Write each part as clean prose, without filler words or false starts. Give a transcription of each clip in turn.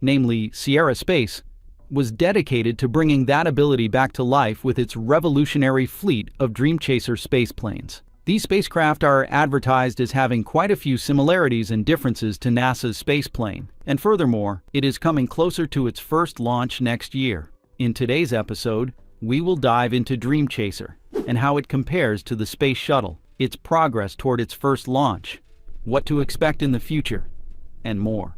namely Sierra Space, was dedicated to bringing that ability back to life with its revolutionary fleet of Dreamchaser spaceplanes. These spacecraft are advertised as having quite a few similarities and differences to NASA's spaceplane, and furthermore, it is coming closer to its first launch next year. In today's episode, we will dive into Dreamchaser and how it compares to the Space Shuttle, its progress toward its first launch, what to expect in the future, and more.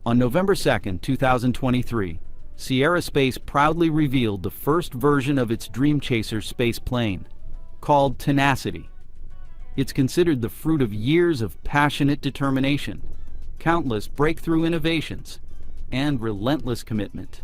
On November 2, 2023, Sierra Space proudly revealed the first version of its Dreamchaser space plane, called Tenacity. It's considered the fruit of years of passionate determination, countless breakthrough innovations, and relentless commitment.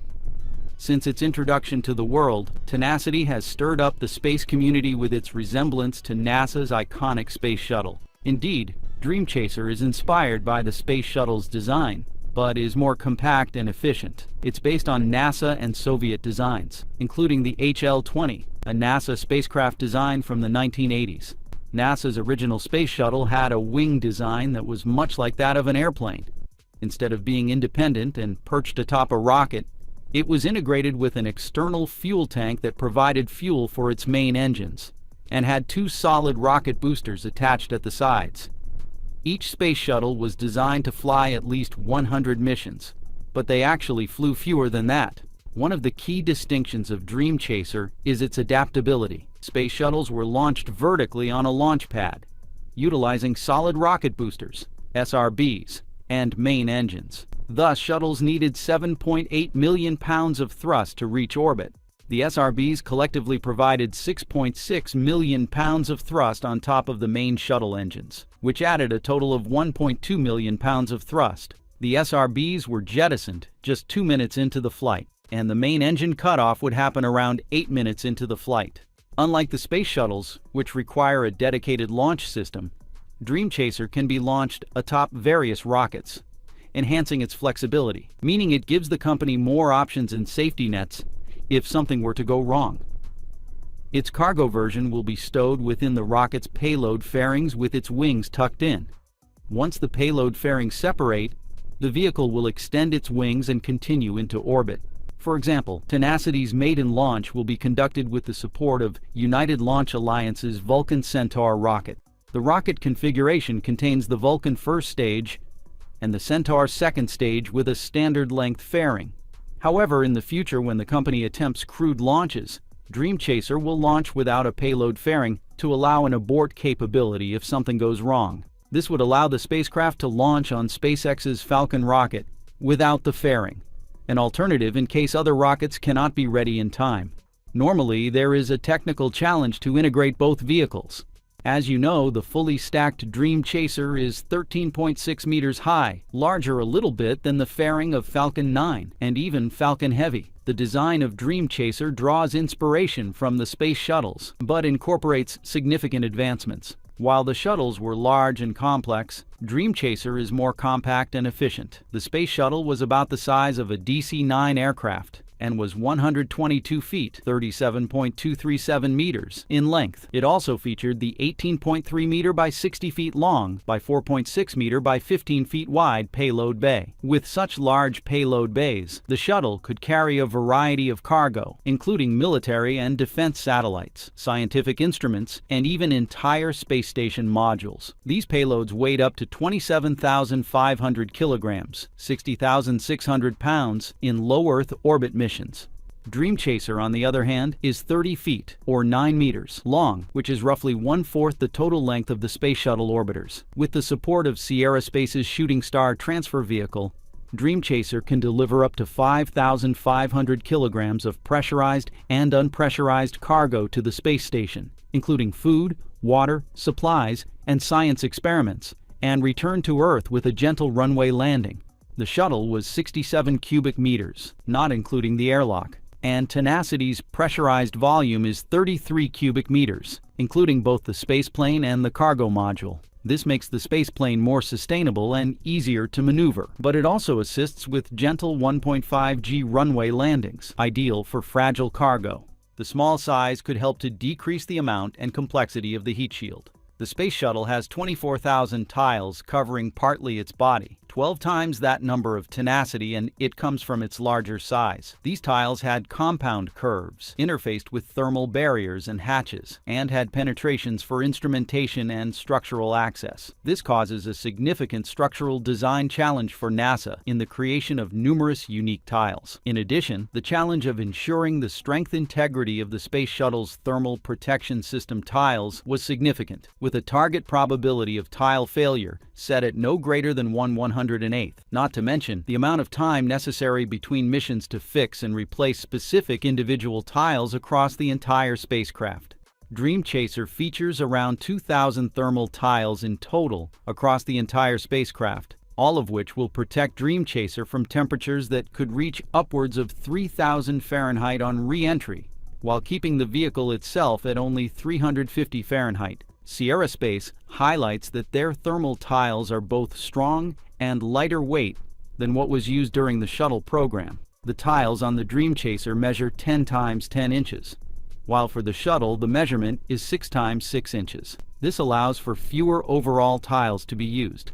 Since its introduction to the world, Tenacity has stirred up the space community with its resemblance to NASA's iconic Space Shuttle. Indeed, Dreamchaser is inspired by the Space Shuttle's design, but is more compact and efficient. It's based on NASA and Soviet designs, including the HL-20, a NASA spacecraft design from the 1980s. NASA's original Space Shuttle had a wing design that was much like that of an airplane. Instead of being independent and perched atop a rocket, it was integrated with an external fuel tank that provided fuel for its main engines, and had two solid rocket boosters attached at the sides. Each space shuttle was designed to fly at least 100 missions, but they actually flew fewer than that. One of the key distinctions of Dreamchaser is its adaptability. Space shuttles were launched vertically on a launch pad, utilizing solid rocket boosters, SRBs, and main engines. Thus, shuttles needed 7.8 million pounds of thrust to reach orbit. The SRBs collectively provided 6.6 million pounds of thrust on top of the main shuttle engines, which added a total of 1.2 million pounds of thrust. The SRBs were jettisoned just 2 minutes into the flight, and the main engine cutoff would happen around 8 minutes into the flight. Unlike the space shuttles, which require a dedicated launch system, Dreamchaser can be launched atop various rockets, enhancing its flexibility, meaning it gives the company more options and safety nets if something were to go wrong. Its cargo version will be stowed within the rocket's payload fairings with its wings tucked in. Once the payload fairings separate, the vehicle will extend its wings and continue into orbit. For example, Tenacity's maiden launch will be conducted with the support of United Launch Alliance's Vulcan Centaur rocket. The rocket configuration contains the Vulcan first stage and the Centaur second stage with a standard length fairing. However, in the future, when the company attempts crewed launches, Dreamchaser will launch without a payload fairing to allow an abort capability if something goes wrong. This would allow the spacecraft to launch on SpaceX's Falcon rocket without the fairing, an alternative in case other rockets cannot be ready in time. Normally, there is a technical challenge to integrate both vehicles. As you know, the fully stacked Dreamchaser is 13.6 meters high, larger a little bit than the fairing of Falcon 9 and even Falcon Heavy. The design of Dreamchaser draws inspiration from the space shuttles, but incorporates significant advancements. While the shuttles were large and complex, Dreamchaser is more compact and efficient. The space shuttle was about the size of a DC-9 aircraft and was 122 feet, 37.237 meters, in length. It also featured the 18.3 meter by 60 feet long by 4.6 meter by 15 feet wide payload bay. With such large payload bays, the shuttle could carry a variety of cargo, including military and defense satellites, scientific instruments, and even entire space station modules. These payloads weighed up to 27,500 kilograms, 60,600 pounds, in low Earth orbit missions. Dreamchaser, on the other hand, is 30 feet, or 9 meters, long, which is roughly 1/4 the total length of the Space Shuttle orbiters. With the support of Sierra Space's Shooting Star transfer vehicle, Dreamchaser can deliver up to 5,500 kilograms of pressurized and unpressurized cargo to the space station, including food, water, supplies, and science experiments, and return to Earth with a gentle runway landing. The shuttle was 67 cubic meters, not including the airlock, and Tenacity's pressurized volume is 33 cubic meters, including both the spaceplane and the cargo module. This makes the spaceplane more sustainable and easier to maneuver, but it also assists with gentle 1.5G runway landings, ideal for fragile cargo. The small size could help to decrease the amount and complexity of the heat shield. The Space Shuttle has 24,000 tiles covering partly its body, 12 times that number of tenacity, and it comes from its larger size. These tiles had compound curves, interfaced with thermal barriers and hatches, and had penetrations for instrumentation and structural access. This causes a significant structural design challenge for NASA in the creation of numerous unique tiles. In addition, the challenge of ensuring the strength integrity of the Space Shuttle's thermal protection system tiles was significant, with a target probability of tile failure set at no greater than 1/108th, not to mention the amount of time necessary between missions to fix and replace specific individual tiles across the entire spacecraft. Dreamchaser features around 2,000 thermal tiles in total across the entire spacecraft, all of which will protect Dreamchaser from temperatures that could reach upwards of 3,000 Fahrenheit on re-entry, while keeping the vehicle itself at only 350 Fahrenheit. Sierra Space highlights that their thermal tiles are both strong and lighter weight than what was used during the shuttle program. The tiles on the Dreamchaser measure 10 times 10 inches, while for the shuttle the measurement is 6 times 6 inches. This allows for fewer overall tiles to be used,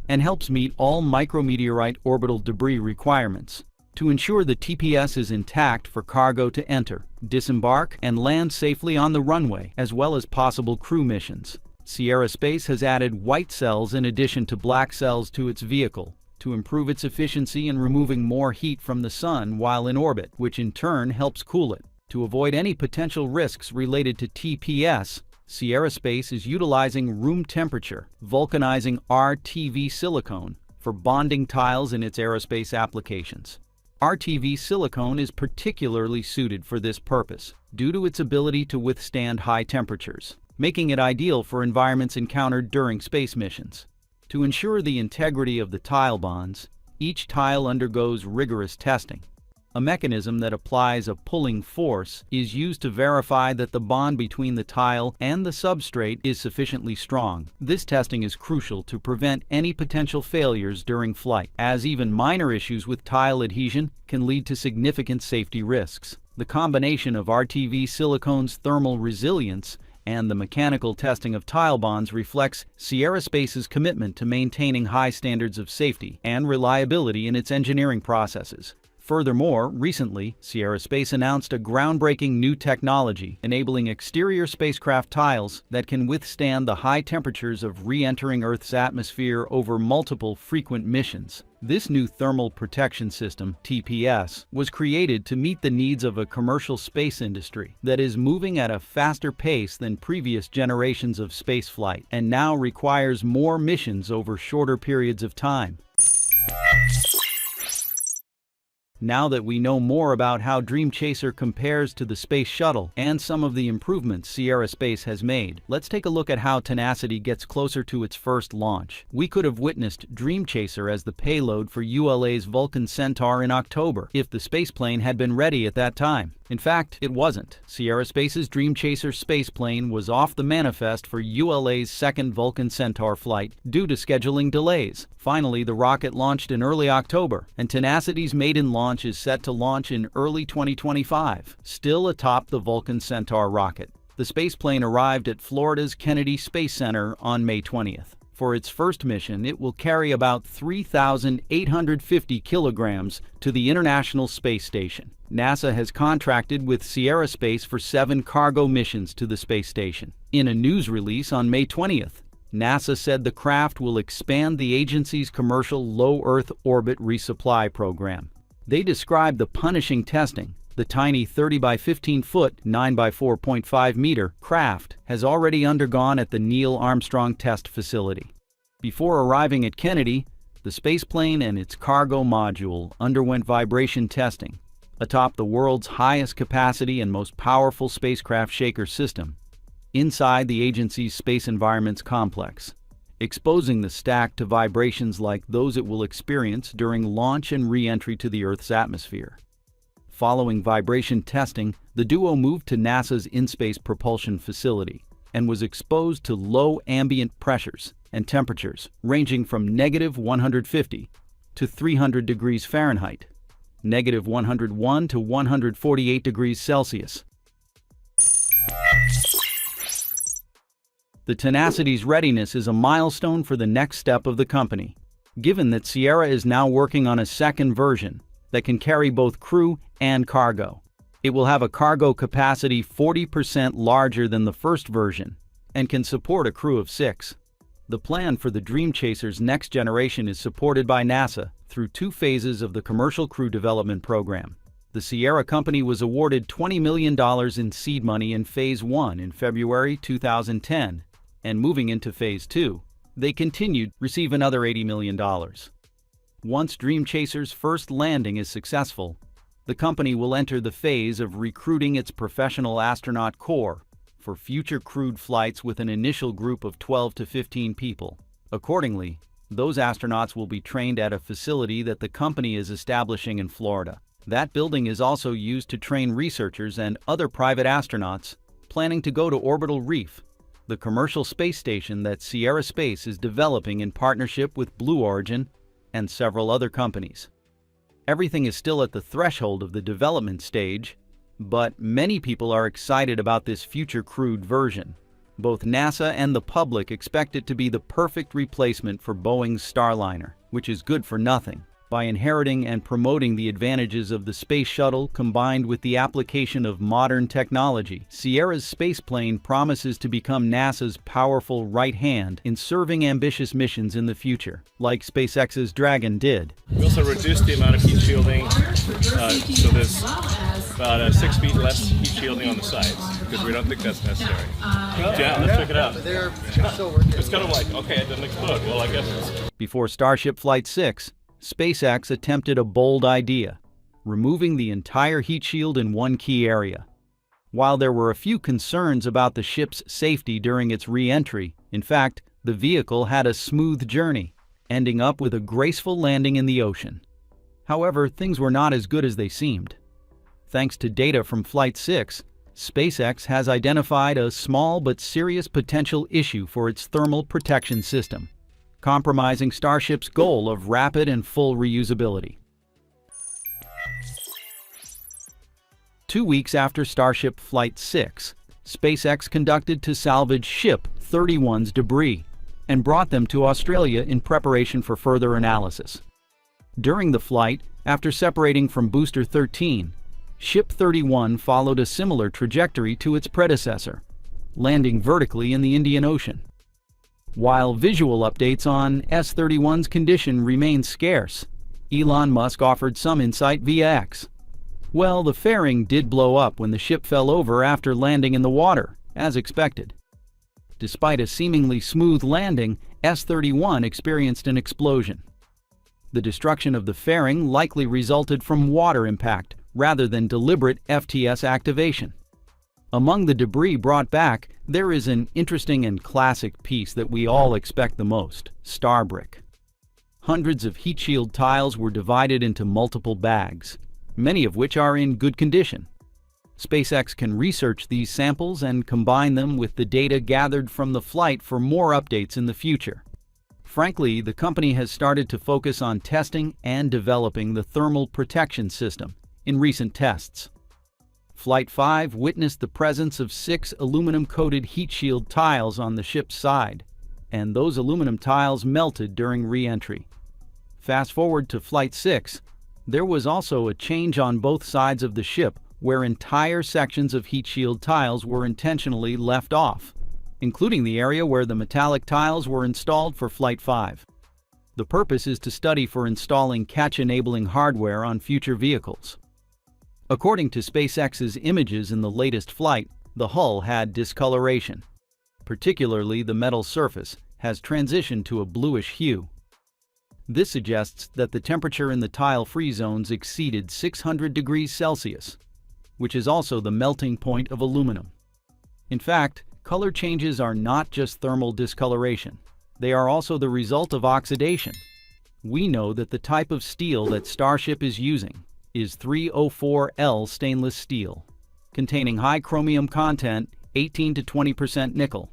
and helps meet all micrometeorite orbital debris requirements, to ensure the TPS is intact for cargo to enter, disembark, and land safely on the runway, as well as possible crew missions. Sierra Space has added white cells in addition to black cells to its vehicle, to improve its efficiency in removing more heat from the sun while in orbit, which in turn helps cool it. To avoid any potential risks related to TPS, Sierra Space is utilizing room temperature, vulcanizing RTV silicone for bonding tiles in its aerospace applications. RTV silicone is particularly suited for this purpose due to its ability to withstand high temperatures, making it ideal for environments encountered during space missions. To ensure the integrity of the tile bonds, each tile undergoes rigorous testing. A mechanism that applies a pulling force is used to verify that the bond between the tile and the substrate is sufficiently strong. This testing is crucial to prevent any potential failures during flight, as even minor issues with tile adhesion can lead to significant safety risks. The combination of RTV silicone's thermal resilience and the mechanical testing of tile bonds reflects Sierra Space's commitment to maintaining high standards of safety and reliability in its engineering processes. Furthermore, recently, Sierra Space announced a groundbreaking new technology enabling exterior spacecraft tiles that can withstand the high temperatures of re-entering Earth's atmosphere over multiple frequent missions. This new thermal protection system, TPS, was created to meet the needs of a commercial space industry that is moving at a faster pace than previous generations of spaceflight and now requires more missions over shorter periods of time. Now that we know more about how Dreamchaser compares to the Space Shuttle and some of the improvements Sierra Space has made, let's take a look at how Tenacity gets closer to its first launch. We could have witnessed Dreamchaser as the payload for ULA's Vulcan Centaur in October if the spaceplane had been ready at that time. In fact, it wasn't. Sierra Space's Dreamchaser spaceplane was off the manifest for ULA's second Vulcan Centaur flight due to scheduling delays. Finally, the rocket launched in early October, and Tenacity's maiden launch is set to launch in early 2025, still atop the Vulcan Centaur rocket. The spaceplane arrived at Florida's Kennedy Space Center on May 20th. For its first mission, it will carry about 3,850 kilograms to the International Space Station. NASA has contracted with Sierra Space for 7 cargo missions to the space station. In a news release on May 20th, NASA said the craft will expand the agency's commercial low Earth orbit resupply program. They described the punishing testing. The tiny 30 by 15 foot, 9 by 4.5 meter craft has already undergone at the Neil Armstrong Test Facility. Before arriving at Kennedy, the spaceplane and its cargo module underwent vibration testing atop the world's highest capacity and most powerful spacecraft shaker system inside the agency's Space Environments Complex, exposing the stack to vibrations like those it will experience during launch and re-entry to the Earth's atmosphere. Following vibration testing, the duo moved to NASA's in-space propulsion facility and was exposed to low ambient pressures and temperatures ranging from -150 to 300 degrees Fahrenheit, -101 to 148 degrees Celsius. The Tenacity's readiness is a milestone for the next step of the company, given that Sierra is now working on a second version that can carry both crew and cargo. It will have a cargo capacity 40% larger than the first version and can support a crew of 6. The plan for the Dreamchaser's next generation is supported by NASA through 2 phases of the Commercial Crew Development Program. The Sierra company was awarded $20 million in seed money in Phase 1 in February 2010, and moving into Phase 2, they continued to receive another $80 million. Once Dreamchaser's first landing is successful, the company will enter the phase of recruiting its professional astronaut corps for future crewed flights with an initial group of 12 to 15 people. Accordingly, those astronauts will be trained at a facility that the company is establishing in Florida. That building is also used to train researchers and other private astronauts planning to go to Orbital Reef, the commercial space station that Sierra Space is developing in partnership with Blue Origin and several other companies. Everything is still at the threshold of the development stage, but many people are excited about this future crewed version. Both NASA and the public expect it to be the perfect replacement for Boeing's Starliner, which is good for nothing. By inheriting and promoting the advantages of the Space Shuttle combined with the application of modern technology, Sierra's spaceplane promises to become NASA's powerful right hand in serving ambitious missions in the future, like SpaceX's Dragon did. We also reduced the amount of heat shielding, so there's about 6 feet less heat shielding on the sides, because we don't think that's necessary. Yeah, let's check it out. It's kind of like, okay, it doesn't explode. Well, I guess it's... Before Starship Flight 6, SpaceX attempted a bold idea, removing the entire heat shield in one key area. While there were a few concerns about the ship's safety during its re-entry, in fact, the vehicle had a smooth journey, ending up with a graceful landing in the ocean. However, things were not as good as they seemed. Thanks to data from Flight 6, SpaceX has identified a small but serious potential issue for its thermal protection system, compromising Starship's goal of rapid and full reusability. 2 weeks after Starship Flight 6, SpaceX conducted to salvage Ship 31's debris and brought them to Australia in preparation for further analysis. During the flight, after separating from Booster 13, Ship 31 followed a similar trajectory to its predecessor, landing vertically in the Indian Ocean. While visual updates on S-31's condition remain scarce, Elon Musk offered some insight via X. Well, the fairing did blow up when the ship fell over after landing in the water, as expected. Despite a seemingly smooth landing, S-31 experienced an explosion. The destruction of the fairing likely resulted from water impact rather than deliberate FTS activation. Among the debris brought back, there is an interesting and classic piece that we all expect the most: star brick. Hundreds of heat shield tiles were divided into multiple bags, many of which are in good condition. SpaceX can research these samples and combine them with the data gathered from the flight for more updates in the future. Frankly, the company has started to focus on testing and developing the thermal protection system in recent tests. Flight 5 witnessed the presence of 6 aluminum-coated heat shield tiles on the ship's side, and those aluminum tiles melted during re-entry. Fast forward to Flight 6, there was also a change on both sides of the ship where entire sections of heat shield tiles were intentionally left off, including the area where the metallic tiles were installed for Flight 5. The purpose is to study for installing catch-enabling hardware on future vehicles. According to SpaceX's images in the latest flight, the hull had discoloration. Particularly, the metal surface has transitioned to a bluish hue. This suggests that the temperature in the tile-free zones exceeded 600 degrees Celsius, which is also the melting point of aluminum. In fact, color changes are not just thermal discoloration. They are also the result of oxidation. We know that the type of steel that Starship is using is 304L stainless steel, containing high chromium content, 18 to 20% nickel,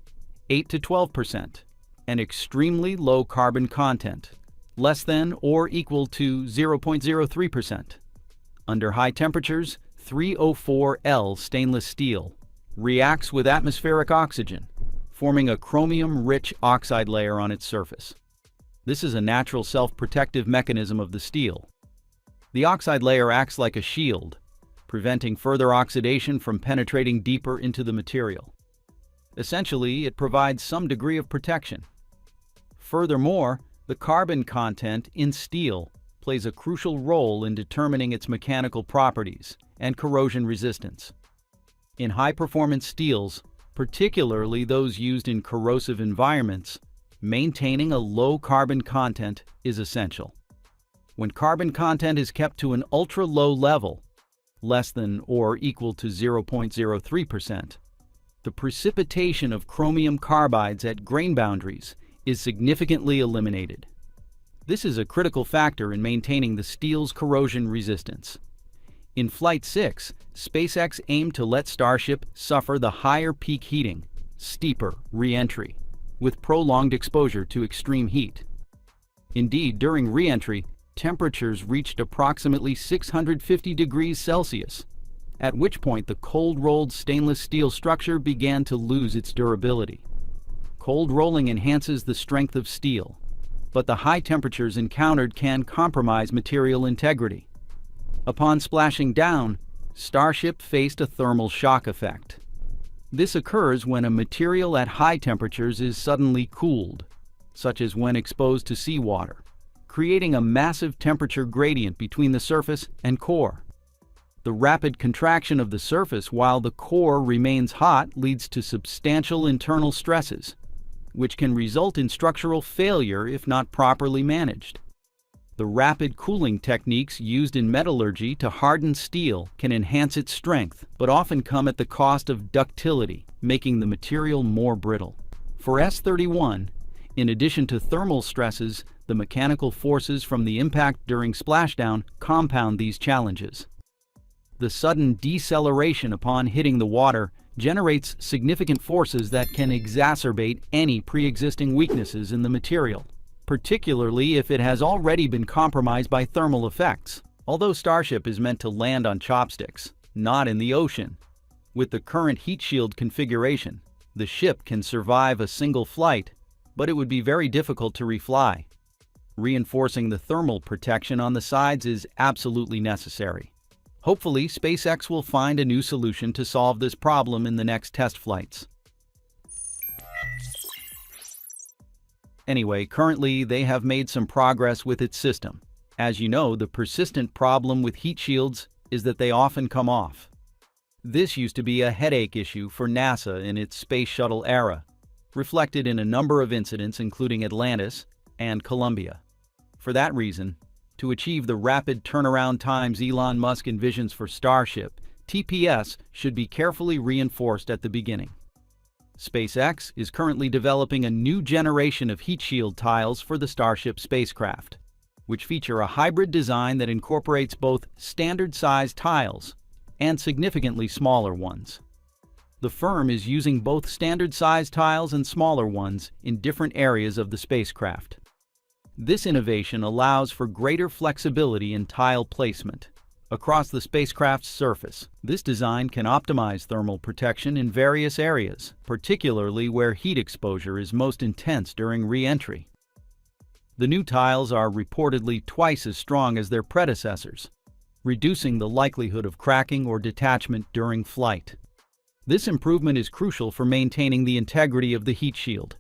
8 to 12%, and extremely low carbon content, less than or equal to 0.03%. Under high temperatures, 304L stainless steel reacts with atmospheric oxygen, forming a chromium-rich oxide layer on its surface. This is a natural self-protective mechanism of the steel. The oxide layer acts like a shield, preventing further oxidation from penetrating deeper into the material. Essentially, it provides some degree of protection. Furthermore, the carbon content in steel plays a crucial role in determining its mechanical properties and corrosion resistance. In high-performance steels, particularly those used in corrosive environments, maintaining a low carbon content is essential. When carbon content is kept to an ultra-low level, less than or equal to 0.03%, the precipitation of chromium carbides at grain boundaries is significantly eliminated. This is a critical factor in maintaining the steel's corrosion resistance. In Flight 6, SpaceX aimed to let Starship suffer the higher peak heating, steeper re-entry, with prolonged exposure to extreme heat. Indeed, during re-entry, temperatures reached approximately 650 degrees Celsius, at which point the cold-rolled stainless steel structure began to lose its durability. Cold rolling enhances the strength of steel, but the high temperatures encountered can compromise material integrity. Upon splashing down, Starship faced a thermal shock effect. This occurs when a material at high temperatures is suddenly cooled, such as when exposed to seawater, creating a massive temperature gradient between the surface and core. The rapid contraction of the surface while the core remains hot leads to substantial internal stresses, which can result in structural failure if not properly managed. The rapid cooling techniques used in metallurgy to harden steel can enhance its strength, but often come at the cost of ductility, making the material more brittle. For S-31, in addition to thermal stresses, the mechanical forces from the impact during splashdown compound these challenges. The sudden deceleration upon hitting the water generates significant forces that can exacerbate any pre-existing weaknesses in the material, particularly if it has already been compromised by thermal effects. Although Starship is meant to land on chopsticks, not in the ocean, with the current heat shield configuration, the ship can survive a single flight, but it would be very difficult to refly. Reinforcing the thermal protection on the sides is absolutely necessary. Hopefully, SpaceX will find a new solution to solve this problem in the next test flights. Anyway, currently they have made some progress with its system. As you know, the persistent problem with heat shields is that they often come off. This used to be a headache issue for NASA in its Space Shuttle era, reflected in a number of incidents including Atlantis and Columbia. For that reason, to achieve the rapid turnaround times Elon Musk envisions for Starship, TPS should be carefully reinforced at the beginning. SpaceX is currently developing a new generation of heat shield tiles for the Starship spacecraft, which feature a hybrid design that incorporates both standard-sized tiles and significantly smaller ones. The firm is using both standard-sized tiles and smaller ones in different areas of the spacecraft. This innovation allows for greater flexibility in tile placement across the spacecraft's surface. This design can optimize thermal protection in various areas, particularly where heat exposure is most intense during re-entry. The new tiles are reportedly twice as strong as their predecessors, reducing the likelihood of cracking or detachment during flight. This improvement is crucial for maintaining the integrity of the heat shield,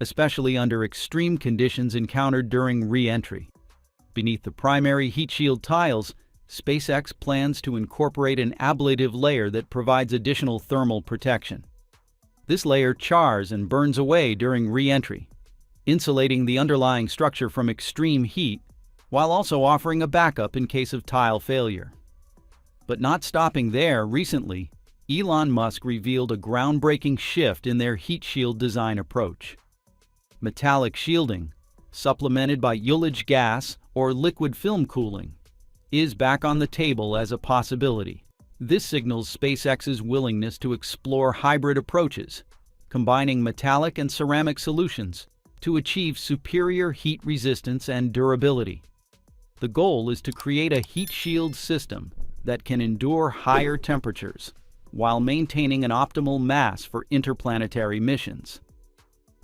especially under extreme conditions encountered during re-entry. Beneath the primary heat shield tiles, SpaceX plans to incorporate an ablative layer that provides additional thermal protection. This layer chars and burns away during re-entry, insulating the underlying structure from extreme heat while also offering a backup in case of tile failure. But not stopping there, recently, Elon Musk revealed a groundbreaking shift in their heat shield design approach. Metallic shielding, supplemented by ullage gas or liquid film cooling, is back on the table as a possibility. This signals SpaceX's willingness to explore hybrid approaches, combining metallic and ceramic solutions to achieve superior heat resistance and durability. The goal is to create a heat shield system that can endure higher temperatures while maintaining an optimal mass for interplanetary missions.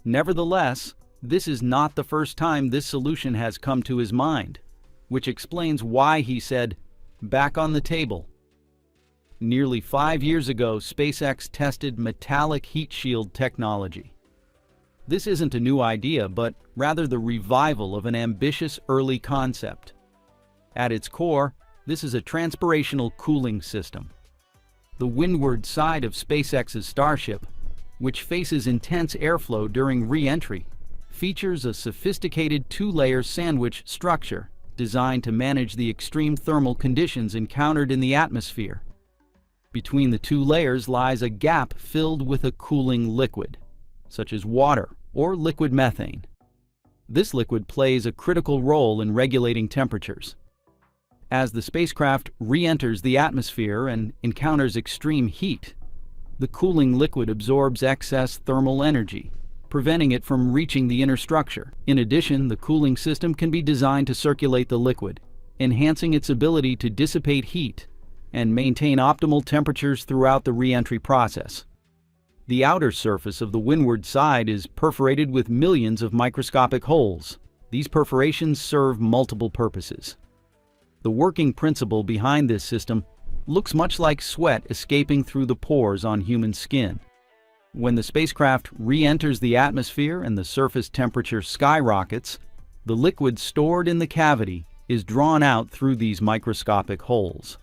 Nevertheless, this is not the first time this solution has come to his mind, which explains why he said, "Back on the table." Nearly 5 years ago, SpaceX tested metallic heat shield technology. This isn't a new idea, but rather the revival of an ambitious early concept. At its core, this is a transpirational cooling system. The windward side of SpaceX's Starship, which faces intense airflow during re-entry, features a sophisticated two-layer sandwich structure designed to manage the extreme thermal conditions encountered in the atmosphere. Between the two layers lies a gap filled with a cooling liquid, such as water or liquid methane. This liquid plays a critical role in regulating temperatures. As the spacecraft re-enters the atmosphere and encounters extreme heat, the cooling liquid absorbs excess thermal energy, preventing it from reaching the inner structure. In addition, the cooling system can be designed to circulate the liquid, enhancing its ability to dissipate heat and maintain optimal temperatures throughout the re-entry process. The outer surface of the windward side is perforated with millions of microscopic holes. These perforations serve multiple purposes. The working principle behind this system looks much like sweat escaping through the pores on human skin. When the spacecraft re-enters the atmosphere and the surface temperature skyrockets, the liquid stored in the cavity is drawn out through these microscopic holes.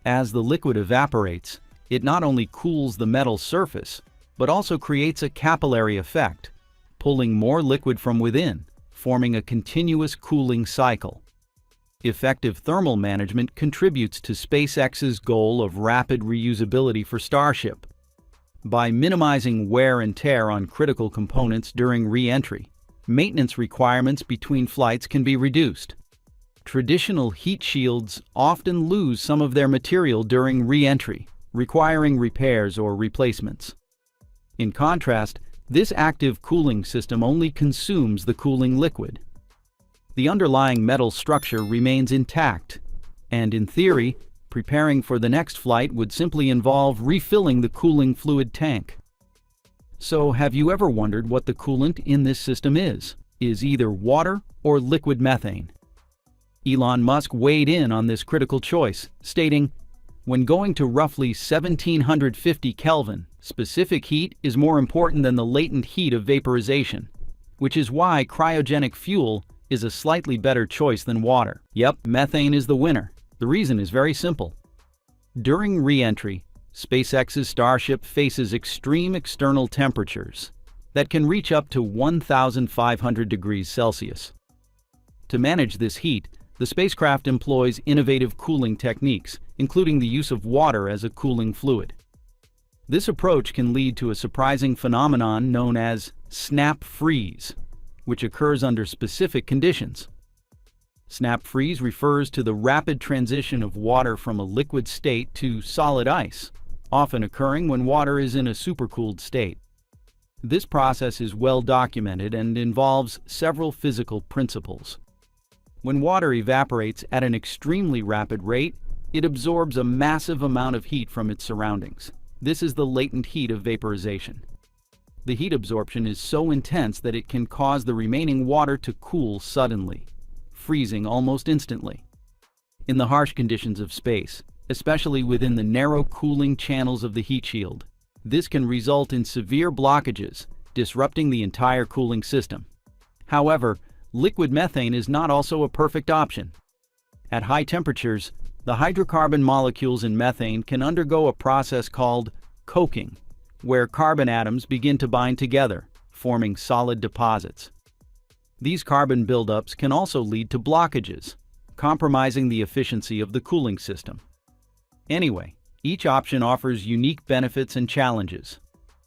As the liquid evaporates, it not only cools the metal surface, but also creates a capillary effect, pulling more liquid from within, forming a continuous cooling cycle. Effective thermal management contributes to SpaceX's goal of rapid reusability for Starship. By minimizing wear and tear on critical components during re-entry, maintenance requirements between flights can be reduced. Traditional heat shields often lose some of their material during re-entry, requiring repairs or replacements. In contrast, this active cooling system only consumes the cooling liquid. The underlying metal structure remains intact, and in theory, preparing for the next flight would simply involve refilling the cooling fluid tank. So, have you ever wondered what the coolant in this system is? Is either water or liquid methane? Elon Musk weighed in on this critical choice, stating, "When going to roughly 1750 Kelvin, specific heat is more important than the latent heat of vaporization, which is why cryogenic fuel is a slightly better choice than water." Yep, methane is the winner. The reason is very simple. During re-entry, SpaceX's Starship faces extreme external temperatures that can reach up to 1,500 degrees Celsius. To manage this heat, the spacecraft employs innovative cooling techniques, including the use of water as a cooling fluid. This approach can lead to a surprising phenomenon known as snap freeze, which occurs under specific conditions. Snap freeze refers to the rapid transition of water from a liquid state to solid ice, often occurring when water is in a supercooled state. This process is well documented and involves several physical principles. When water evaporates at an extremely rapid rate, it absorbs a massive amount of heat from its surroundings. This is the latent heat of vaporization. The heat absorption is so intense that it can cause the remaining water to cool suddenly, freezing almost instantly. In the harsh conditions of space, especially within the narrow cooling channels of the heat shield, this can result in severe blockages, disrupting the entire cooling system. However, liquid methane is not also a perfect option. At high temperatures, the hydrocarbon molecules in methane can undergo a process called coking, where carbon atoms begin to bind together, forming solid deposits. These carbon buildups can also lead to blockages, compromising the efficiency of the cooling system. Anyway, each option offers unique benefits and challenges.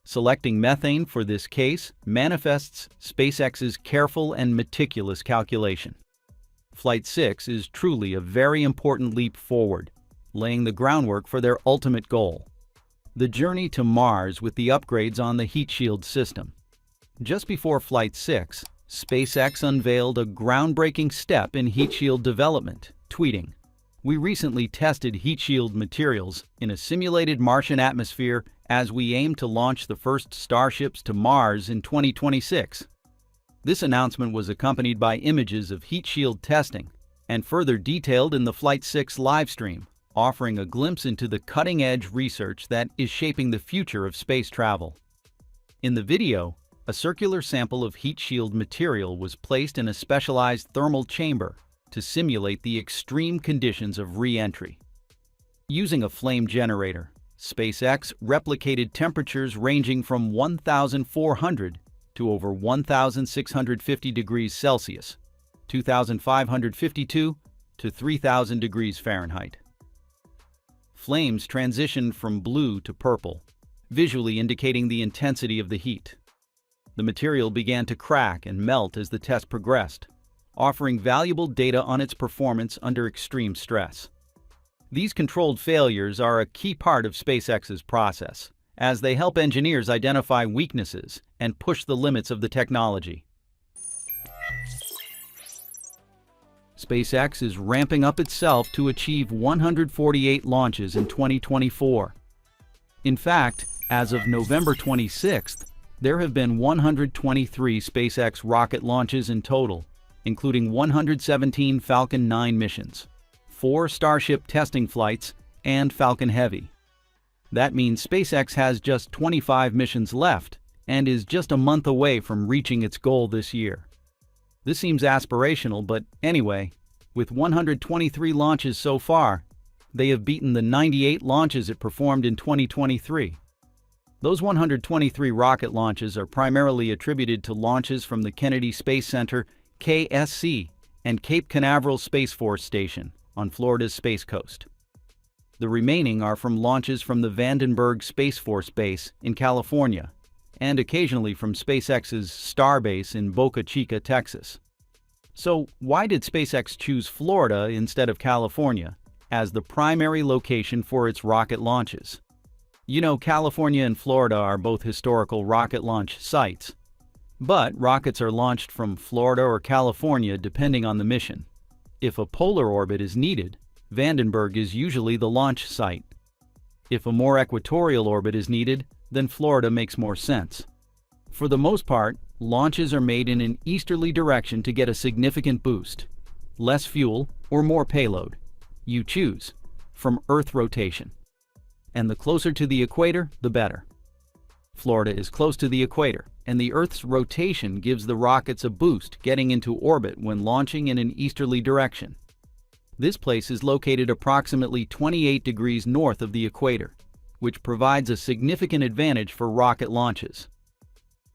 Selecting methane for this case manifests SpaceX's careful and meticulous calculation. Flight 6 is truly a very important leap forward, laying the groundwork for their ultimate goal: the journey to Mars with the upgrades on the heat shield system. Just before Flight 6, SpaceX unveiled a groundbreaking step in heat shield development, tweeting, "We recently tested heat shield materials in a simulated Martian atmosphere as we aim to launch the first Starships to Mars in 2026. This announcement was accompanied by images of heat shield testing and further detailed in the Flight 6 livestream, offering a glimpse into the cutting-edge research that is shaping the future of space travel. In the video, a circular sample of heat shield material was placed in a specialized thermal chamber to simulate the extreme conditions of re-entry. Using a flame generator, SpaceX replicated temperatures ranging from 1,400 to over 1,650 degrees Celsius, 2,552 to 3,000 degrees Fahrenheit. Flames transitioned from blue to purple, visually indicating the intensity of the heat. The material began to crack and melt as the test progressed, offering valuable data on its performance under extreme stress. These controlled failures are a key part of SpaceX's process, as they help engineers identify weaknesses and push the limits of the technology. SpaceX is ramping up itself to achieve 148 launches in 2024. In fact, as of November 26th, there have been 123 SpaceX rocket launches in total, including 117 Falcon 9 missions, 4 Starship testing flights, and Falcon Heavy. That means SpaceX has just 25 missions left and is just a month away from reaching its goal this year. This seems aspirational, but anyway, with 123 launches so far, they have beaten the 98 launches it performed in 2023. Those 123 rocket launches are primarily attributed to launches from the Kennedy Space Center, KSC, and Cape Canaveral Space Force Station on Florida's Space Coast. The remaining are from launches from the Vandenberg Space Force Base in California, and occasionally from SpaceX's Starbase in Boca Chica, Texas. So why did SpaceX choose Florida instead of California as the primary location for its rocket launches? You know, California and Florida are both historical rocket launch sites, but rockets are launched from Florida or California depending on the mission. If a polar orbit is needed, Vandenberg is usually the launch site. If a more equatorial orbit is needed, then Florida makes more sense. For the most part, launches are made in an easterly direction to get a significant boost. Less fuel or more payload. You choose, from Earth rotation. And the closer to the equator, the better. Florida is close to the equator, and the Earth's rotation gives the rockets a boost getting into orbit when launching in an easterly direction. This place is located approximately 28 degrees north of the equator, which provides a significant advantage for rocket launches.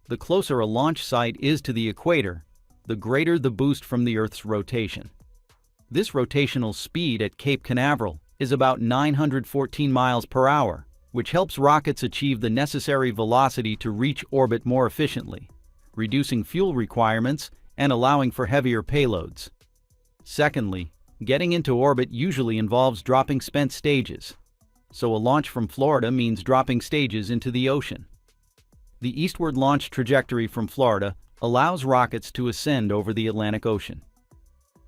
The closer a launch site is to the equator, the greater the boost from the Earth's rotation. This rotational speed at Cape Canaveral is about 914 miles per hour, which helps rockets achieve the necessary velocity to reach orbit more efficiently, reducing fuel requirements and allowing for heavier payloads. Secondly, getting into orbit usually involves dropping spent stages, so a launch from Florida means dropping stages into the ocean. The eastward launch trajectory from Florida allows rockets to ascend over the Atlantic Ocean.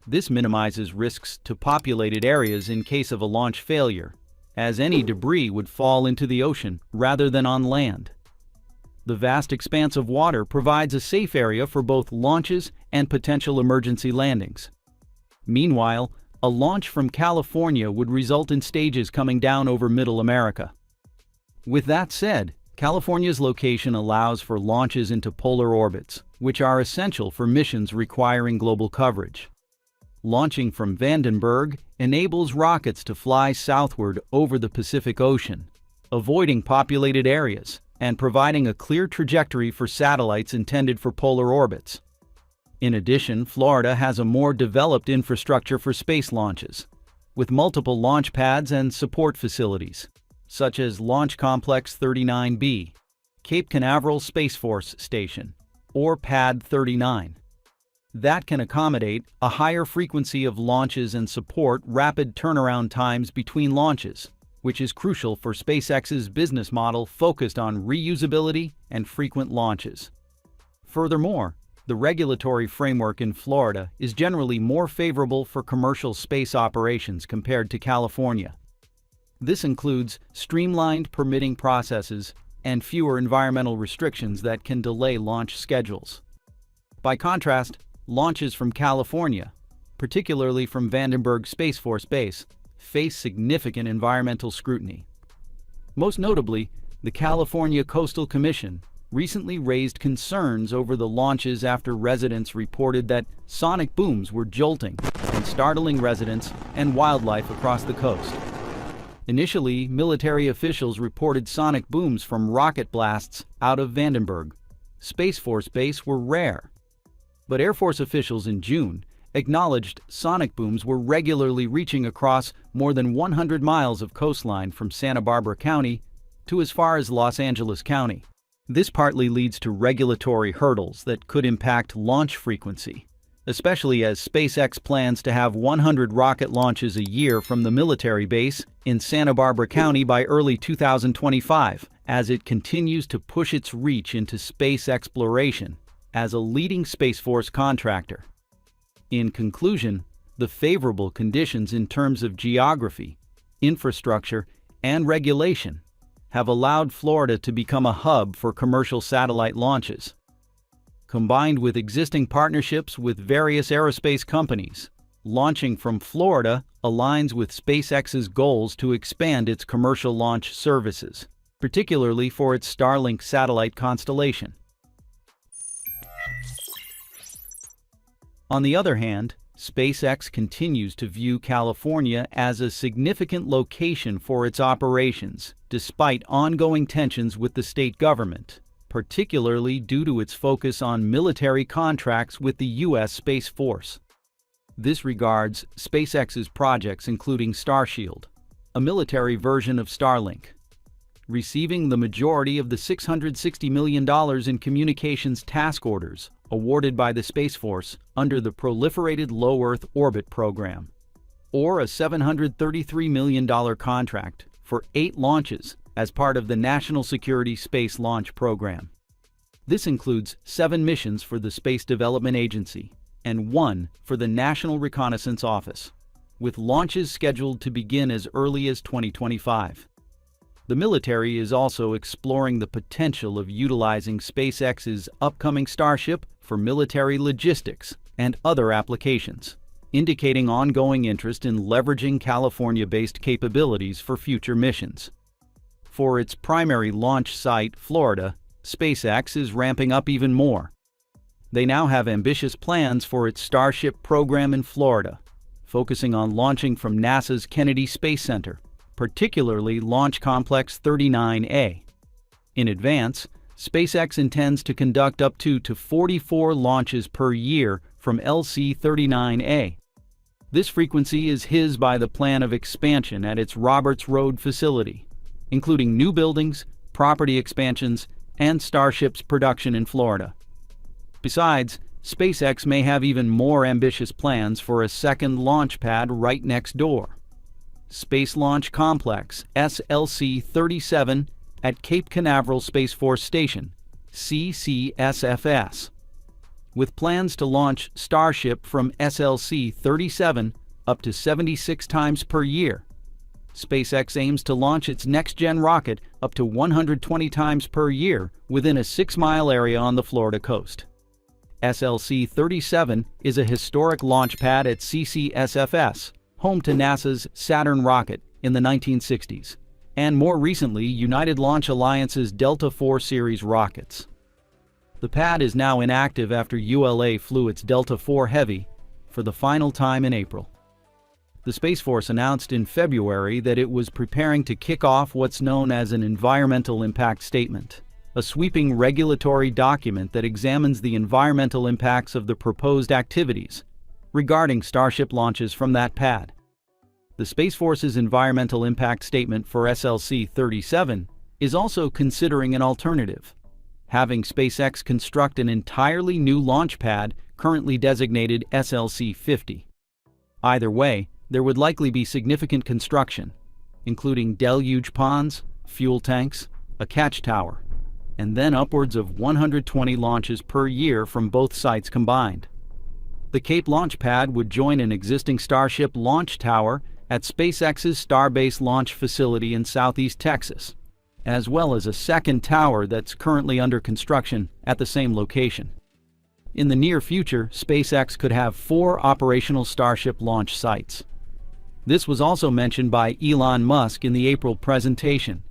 This minimizes risks to populated areas in case of a launch failure, as any debris would fall into the ocean rather than on land. The vast expanse of water provides a safe area for both launches and potential emergency landings. Meanwhile, a launch from California would result in stages coming down over Middle America. With that said, California's location allows for launches into polar orbits, which are essential for missions requiring global coverage. Launching from Vandenberg enables rockets to fly southward over the Pacific Ocean, avoiding populated areas and providing a clear trajectory for satellites intended for polar orbits. In addition, Florida has a more developed infrastructure for space launches, with multiple launch pads and support facilities, such as Launch Complex 39B, Cape Canaveral Space Force Station, or Pad 39. That can accommodate a higher frequency of launches and support rapid turnaround times between launches, which is crucial for SpaceX's business model focused on reusability and frequent launches. Furthermore, the regulatory framework in Florida is generally more favorable for commercial space operations compared to California. This includes streamlined permitting processes and fewer environmental restrictions that can delay launch schedules. By contrast, launches from California, particularly from Vandenberg Space Force Base, face significant environmental scrutiny. Most notably, the California Coastal Commission recently raised concerns over the launches after residents reported that sonic booms were jolting and startling residents and wildlife across the coast. Initially, military officials reported sonic booms from rocket blasts out of Vandenberg Space Force Base were rare. But Air Force officials in June acknowledged sonic booms were regularly reaching across more than 100 miles of coastline from Santa Barbara County to as far as Los Angeles County. This partly leads to regulatory hurdles that could impact launch frequency, especially as SpaceX plans to have 100 rocket launches a year from the military base in Santa Barbara County by early 2025, as it continues to push its reach into space exploration as a leading Space Force contractor. In conclusion, the favorable conditions in terms of geography, infrastructure, and regulation have allowed Florida to become a hub for commercial satellite launches. Combined with existing partnerships with various aerospace companies, launching from Florida aligns with SpaceX's goals to expand its commercial launch services, particularly for its Starlink satellite constellation. On the other hand, SpaceX continues to view California as a significant location for its operations, despite ongoing tensions with the state government, particularly due to its focus on military contracts with the U.S. Space Force. This regards SpaceX's projects including Starshield, a military version of Starlink, receiving the majority of the $660 million in communications task orders awarded by the Space Force under the Proliferated Low Earth Orbit program, or a $733 million contract for 8 launches as part of the National Security Space Launch Program. This includes 7 missions for the Space Development Agency and 1 for the National Reconnaissance Office, with launches scheduled to begin as early as 2025. The military is also exploring the potential of utilizing SpaceX's upcoming Starship for military logistics and other applications, indicating ongoing interest in leveraging California-based capabilities for future missions. For its primary launch site, Florida, SpaceX is ramping up even more. They now have ambitious plans for its Starship program in Florida, focusing on launching from NASA's Kennedy Space Center, particularly Launch Complex 39A. In advance, SpaceX intends to conduct up to 44 launches per year from LC-39A. This frequency is his by the plan of expansion at its Roberts Road facility, including new buildings, property expansions, and Starship's production in Florida. Besides, SpaceX may have even more ambitious plans for a second launch pad right next door. Space Launch Complex SLC-37 at Cape Canaveral Space Force Station, CCSFS, with plans to launch Starship from SLC-37 up to 76 times per year. SpaceX aims to launch its next-gen rocket up to 120 times per year within a 6-mile area on the Florida coast. SLC-37 is a historic launch pad at CCSFS, home to NASA's Saturn rocket in the 1960s, and more recently United Launch Alliance's Delta IV series rockets. The pad is now inactive after ULA flew its Delta IV Heavy for the final time in April. The Space Force announced in February that it was preparing to kick off what's known as an Environmental Impact Statement, a sweeping regulatory document that examines the environmental impacts of the proposed activities regarding Starship launches from that pad. The Space Force's Environmental Impact Statement for SLC-37 is also considering an alternative, having SpaceX construct an entirely new launch pad currently designated SLC-50. Either way, there would likely be significant construction, including deluge ponds, fuel tanks, a catch tower, and then upwards of 120 launches per year from both sites combined. The Cape launch pad would join an existing Starship launch tower at SpaceX's Starbase launch facility in southeast Texas, as well as a second tower that's currently under construction at the same location. In the near future, SpaceX could have 4 operational Starship launch sites. This was also mentioned by Elon Musk in the April presentation.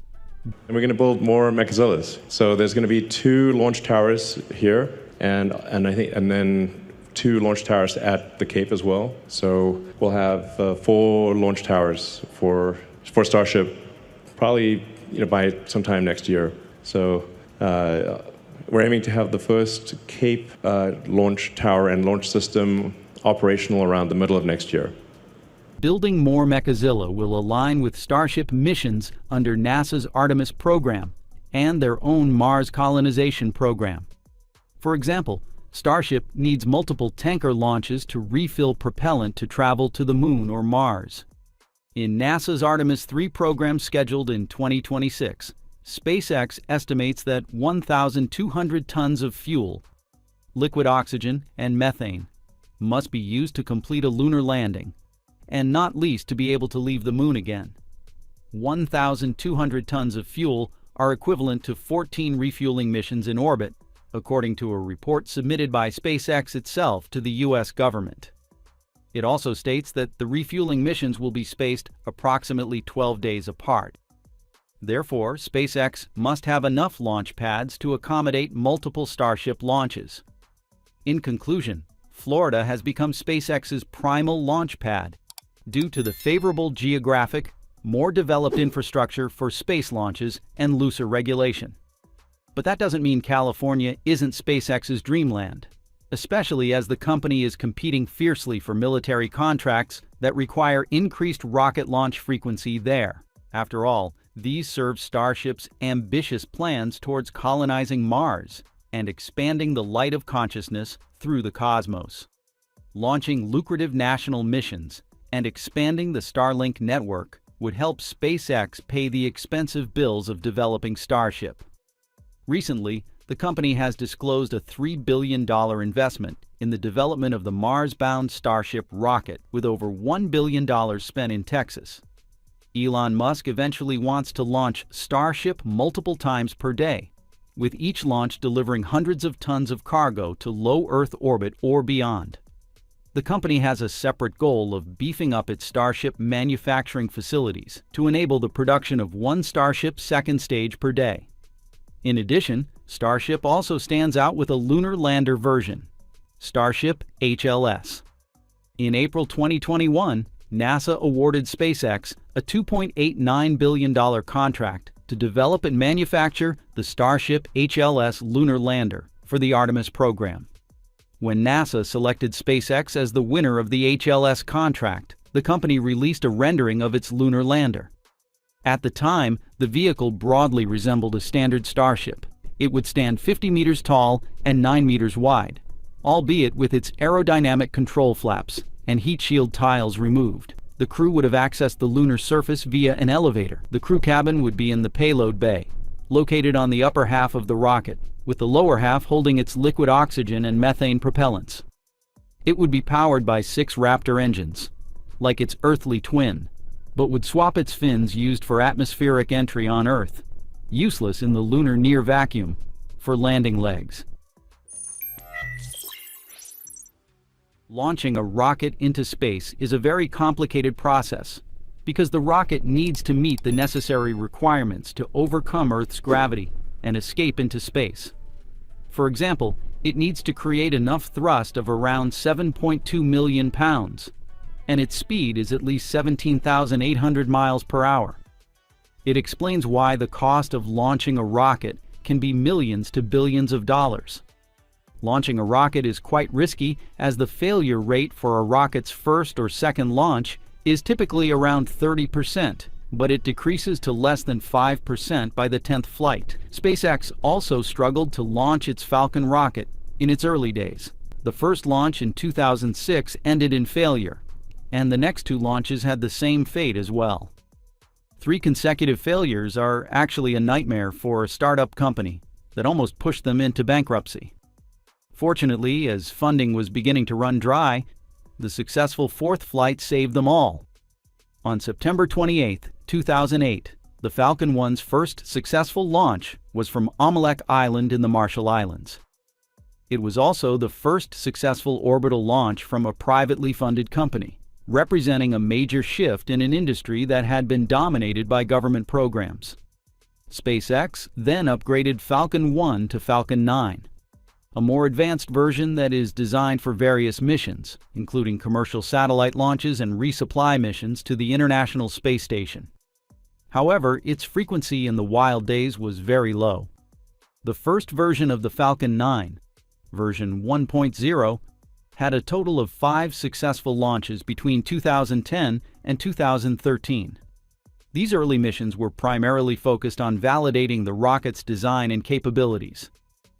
And we're going to build more Mechazillas. So there's going to be 2 launch towers here, and then 2 launch towers at the Cape as well. So we'll have 4 launch towers for Starship, probably by sometime next year. So we're aiming to have the first Cape launch tower and launch system operational around the middle of next year. Building more Mechazilla will align with Starship missions under NASA's Artemis program and their own Mars colonization program. For example, Starship needs multiple tanker launches to refill propellant to travel to the Moon or Mars. In NASA's Artemis 3 program scheduled in 2026, SpaceX estimates that 1,200 tons of fuel, liquid oxygen, and methane must be used to complete a lunar landing, and not least to be able to leave the Moon again. 1,200 tons of fuel are equivalent to 14 refueling missions in orbit, according to a report submitted by SpaceX itself to the U.S. government. It also states that the refueling missions will be spaced approximately 12 days apart. Therefore, SpaceX must have enough launch pads to accommodate multiple Starship launches. In conclusion, Florida has become SpaceX's primal launch pad due to the favorable geographic, more developed infrastructure for space launches, and looser regulation. But that doesn't mean California isn't SpaceX's dreamland, especially as the company is competing fiercely for military contracts that require increased rocket launch frequency there. After all, these serve Starship's ambitious plans towards colonizing Mars and expanding the light of consciousness through the cosmos. Launching lucrative national missions and expanding the Starlink network would help SpaceX pay the expensive bills of developing Starship. Recently, the company has disclosed a $3 billion investment in the development of the Mars-bound Starship rocket, with over $1 billion spent in Texas. Elon Musk eventually wants to launch Starship multiple times per day, with each launch delivering hundreds of tons of cargo to low Earth orbit or beyond. The company has a separate goal of beefing up its Starship manufacturing facilities to enable the production of 1 Starship second stage per day. In addition, Starship also stands out with a lunar lander version, Starship HLS. In April 2021, NASA awarded SpaceX a $2.89 billion contract to develop and manufacture the Starship HLS lunar lander for the Artemis program. When NASA selected SpaceX as the winner of the HLS contract, the company released a rendering of its lunar lander. At the time, the vehicle broadly resembled a standard Starship. It would stand 50 meters tall and 9 meters wide, albeit with its aerodynamic control flaps and heat shield tiles removed. The crew would have accessed the lunar surface via an elevator. The crew cabin would be in the payload bay, located on the upper half of the rocket, with the lower half holding its liquid oxygen and methane propellants. It would be powered by 6 Raptor engines, like its earthly twin, but would swap its fins used for atmospheric entry on Earth, useless in the lunar near vacuum, for landing legs. Launching a rocket into space is a very complicated process because the rocket needs to meet the necessary requirements to overcome Earth's gravity and escape into space. For example, it needs to create enough thrust of around 7.2 million pounds, and its speed is at least 17,800 miles per hour. It explains why the cost of launching a rocket can be millions to billions of dollars. Launching a rocket is quite risky, as the failure rate for a rocket's first or second launch is typically around 30%, but it decreases to less than 5% by the 10th flight. SpaceX also struggled to launch its Falcon rocket in its early days. The first launch in 2006 ended in failure, and the next 2 launches had the same fate as well. 3 consecutive failures are actually a nightmare for a startup company that almost pushed them into bankruptcy. Fortunately, as funding was beginning to run dry, the successful 4th flight saved them all. On September 28, 2008, the Falcon 1's first successful launch was from Amalek Island in the Marshall Islands. It was also the first successful orbital launch from a privately funded company, representing a major shift in an industry that had been dominated by government programs. SpaceX then upgraded Falcon 1 to Falcon 9, a more advanced version that is designed for various missions, including commercial satellite launches and resupply missions to the International Space Station. However, its frequency in the wild days was very low. The first version of the Falcon 9, version 1.0, had a total of 5 successful launches between 2010 and 2013. These early missions were primarily focused on validating the rocket's design and capabilities,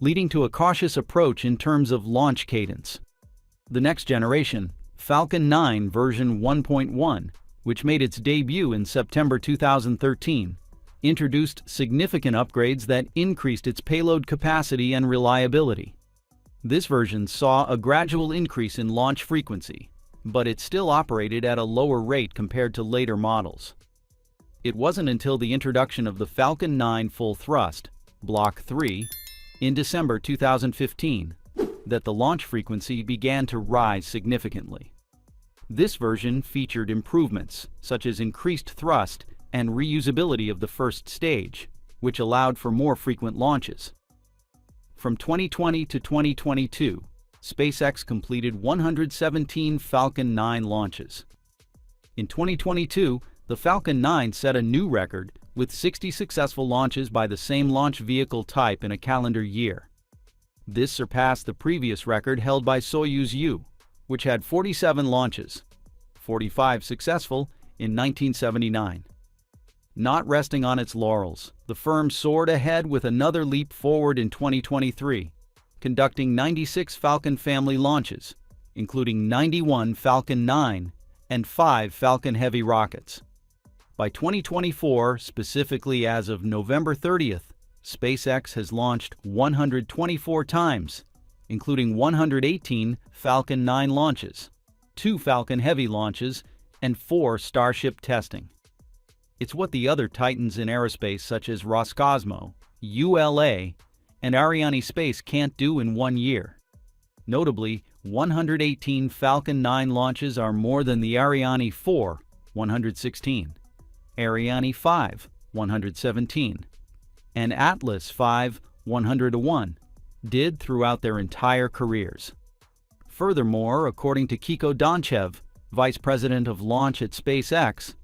leading to a cautious approach in terms of launch cadence. The next generation, Falcon 9 version 1.1, which made its debut in September 2013, introduced significant upgrades that increased its payload capacity and reliability. This version saw a gradual increase in launch frequency, but it still operated at a lower rate compared to later models. It wasn't until the introduction of the Falcon 9 Full Thrust, Block 3, in December 2015, that the launch frequency began to rise significantly. This version featured improvements, such as increased thrust and reusability of the first stage, which allowed for more frequent launches. From 2020 to 2022, SpaceX completed 117 Falcon 9 launches. In 2022, the Falcon 9 set a new record with 60 successful launches by the same launch vehicle type in a calendar year. This surpassed the previous record held by Soyuz U, which had 47 launches, 45 successful, in 1979. Not resting on its laurels, the firm soared ahead with another leap forward in 2023, conducting 96 Falcon family launches, including 91 Falcon 9 and 5 Falcon Heavy rockets. By 2024, specifically as of November 30th, SpaceX has launched 124 times, including 118 Falcon 9 launches, 2 Falcon Heavy launches, and 4 Starship testing. It's what the other titans in aerospace such as Roscosmos, ULA, and Arianespace can't do in 1 year. Notably, 118 Falcon 9 launches are more than the Ariane 4, 116, Ariane 5, 117, and Atlas 5, 101, did throughout their entire careers. Furthermore, according to Kiko Donchev, Vice President of Launch at SpaceX,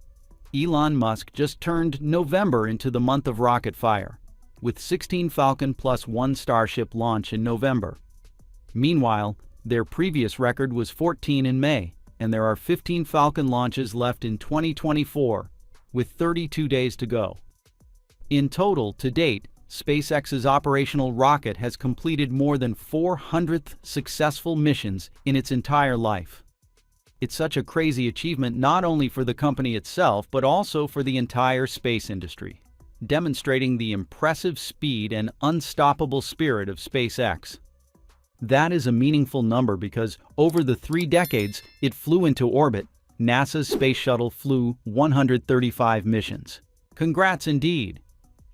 Elon Musk just turned November into the month of rocket fire, with 16 Falcon plus 1 Starship launch in November. Meanwhile, their previous record was 14 in May, and there are 15 Falcon launches left in 2024, with 32 days to go. In total, to date, SpaceX's operational rocket has completed more than 400 successful missions in its entire life. It's such a crazy achievement not only for the company itself, but also for the entire space industry, demonstrating the impressive speed and unstoppable spirit of SpaceX. That is a meaningful number because over the 3 decades it flew into orbit, NASA's Space Shuttle flew 135 missions. Congrats indeed!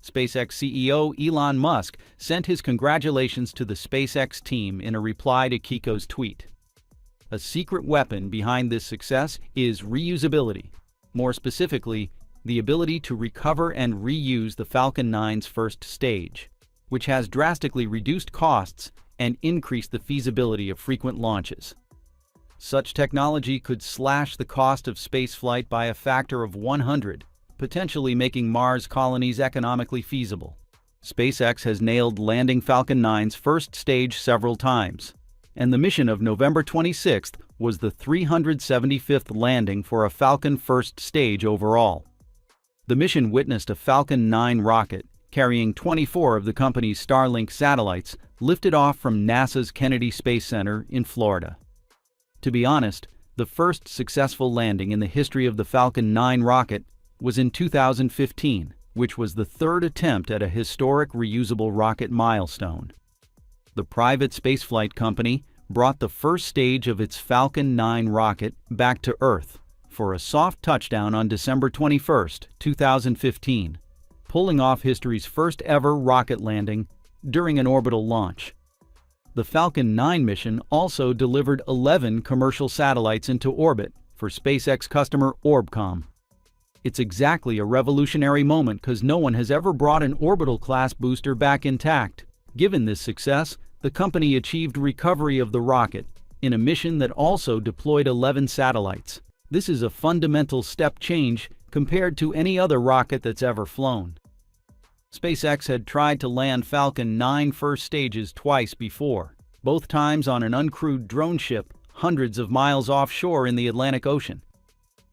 SpaceX CEO Elon Musk sent his congratulations to the SpaceX team in a reply to Kiko's tweet. A secret weapon behind this success is reusability. More specifically, the ability to recover and reuse the Falcon 9's first stage, which has drastically reduced costs and increased the feasibility of frequent launches. Such technology could slash the cost of spaceflight by a factor of 100, potentially making Mars colonies economically feasible. SpaceX has nailed landing Falcon 9's first stage several times, and the mission of November 26th was the 375th landing for a Falcon first stage overall. The mission witnessed a Falcon 9 rocket carrying 24 of the company's Starlink satellites lifted off from NASA's Kennedy Space Center in Florida. To be honest, the first successful landing in the history of the Falcon 9 rocket was in 2015, which was the 3rd attempt at a historic reusable rocket milestone. The private spaceflight company brought the first stage of its Falcon 9 rocket back to Earth, for a soft touchdown on December 21, 2015, pulling off history's first ever rocket landing during an orbital launch. The Falcon 9 mission also delivered 11 commercial satellites into orbit for SpaceX customer Orbcomm. It's exactly a revolutionary moment because no one has ever brought an orbital-class booster back intact. Given this success, the company achieved recovery of the rocket in a mission that also deployed 11 satellites. This is a fundamental step change compared to any other rocket that's ever flown. SpaceX had tried to land Falcon 9 first stages twice before, both times on an uncrewed drone ship hundreds of miles offshore in the Atlantic Ocean.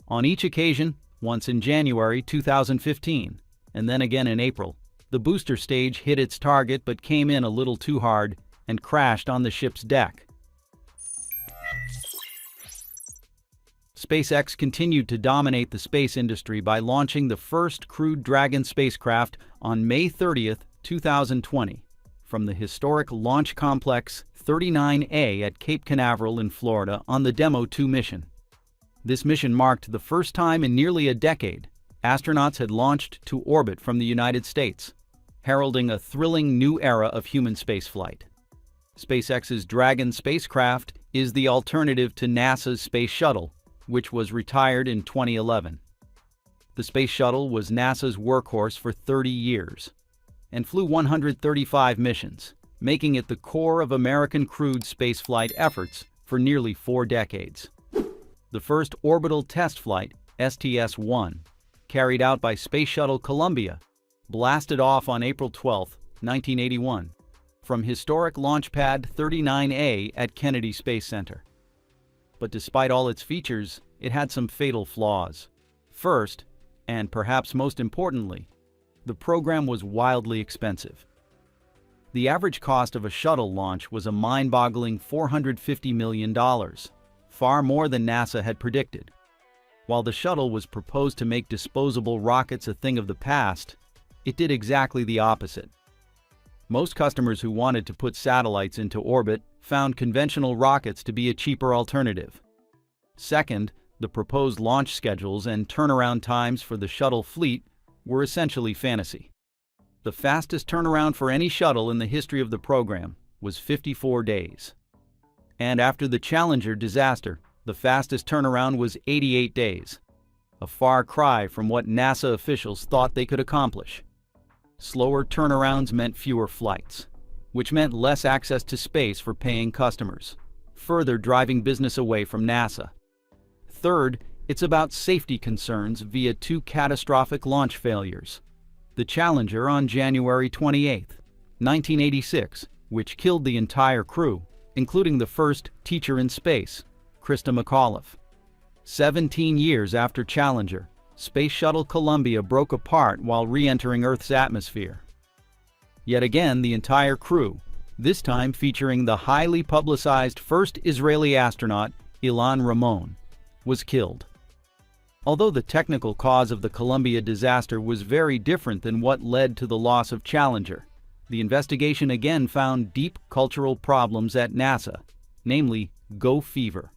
On each occasion, once in January 2015, and then again in April, the booster stage hit its target but came in a little too hard and crashed on the ship's deck. SpaceX continued to dominate the space industry by launching the first crewed Dragon spacecraft on May 30, 2020, from the historic Launch Complex 39A at Cape Canaveral in Florida on the Demo 2 mission. This mission marked the first time in nearly a decade astronauts had launched to orbit from the United States, heralding a thrilling new era of human spaceflight. SpaceX's Dragon spacecraft is the alternative to NASA's Space Shuttle, which was retired in 2011. The Space Shuttle was NASA's workhorse for 30 years and flew 135 missions, making it the core of American crewed spaceflight efforts for nearly 4 decades. The first orbital test flight, STS-1, carried out by Space Shuttle Columbia, blasted off on April 12, 1981, from historic Launch Pad 39A at Kennedy Space Center. But despite all its features, it had some fatal flaws. First, and perhaps most importantly, the program was wildly expensive. The average cost of a shuttle launch was a mind-boggling $450 million, far more than NASA had predicted. While the shuttle was proposed to make disposable rockets a thing of the past, it did exactly the opposite. Most customers who wanted to put satellites into orbit found conventional rockets to be a cheaper alternative. Second, the proposed launch schedules and turnaround times for the shuttle fleet were essentially fantasy. The fastest turnaround for any shuttle in the history of the program was 54 days. And after the Challenger disaster, the fastest turnaround was 88 days, a far cry from what NASA officials thought they could accomplish. Slower turnarounds meant fewer flights, which meant less access to space for paying customers, further driving business away from NASA. Third, it's about safety concerns via 2 catastrophic launch failures. The Challenger on January 28, 1986, which killed the entire crew, including the first teacher in space, Krista McAuliffe. 17 years after Challenger, Space Shuttle Columbia broke apart while re-entering Earth's atmosphere. Yet again, the entire crew, this time featuring the highly publicized first Israeli astronaut, Ilan Ramon, was killed. Although the technical cause of the Columbia disaster was very different than what led to the loss of Challenger, the investigation again found deep cultural problems at NASA, namely go fever.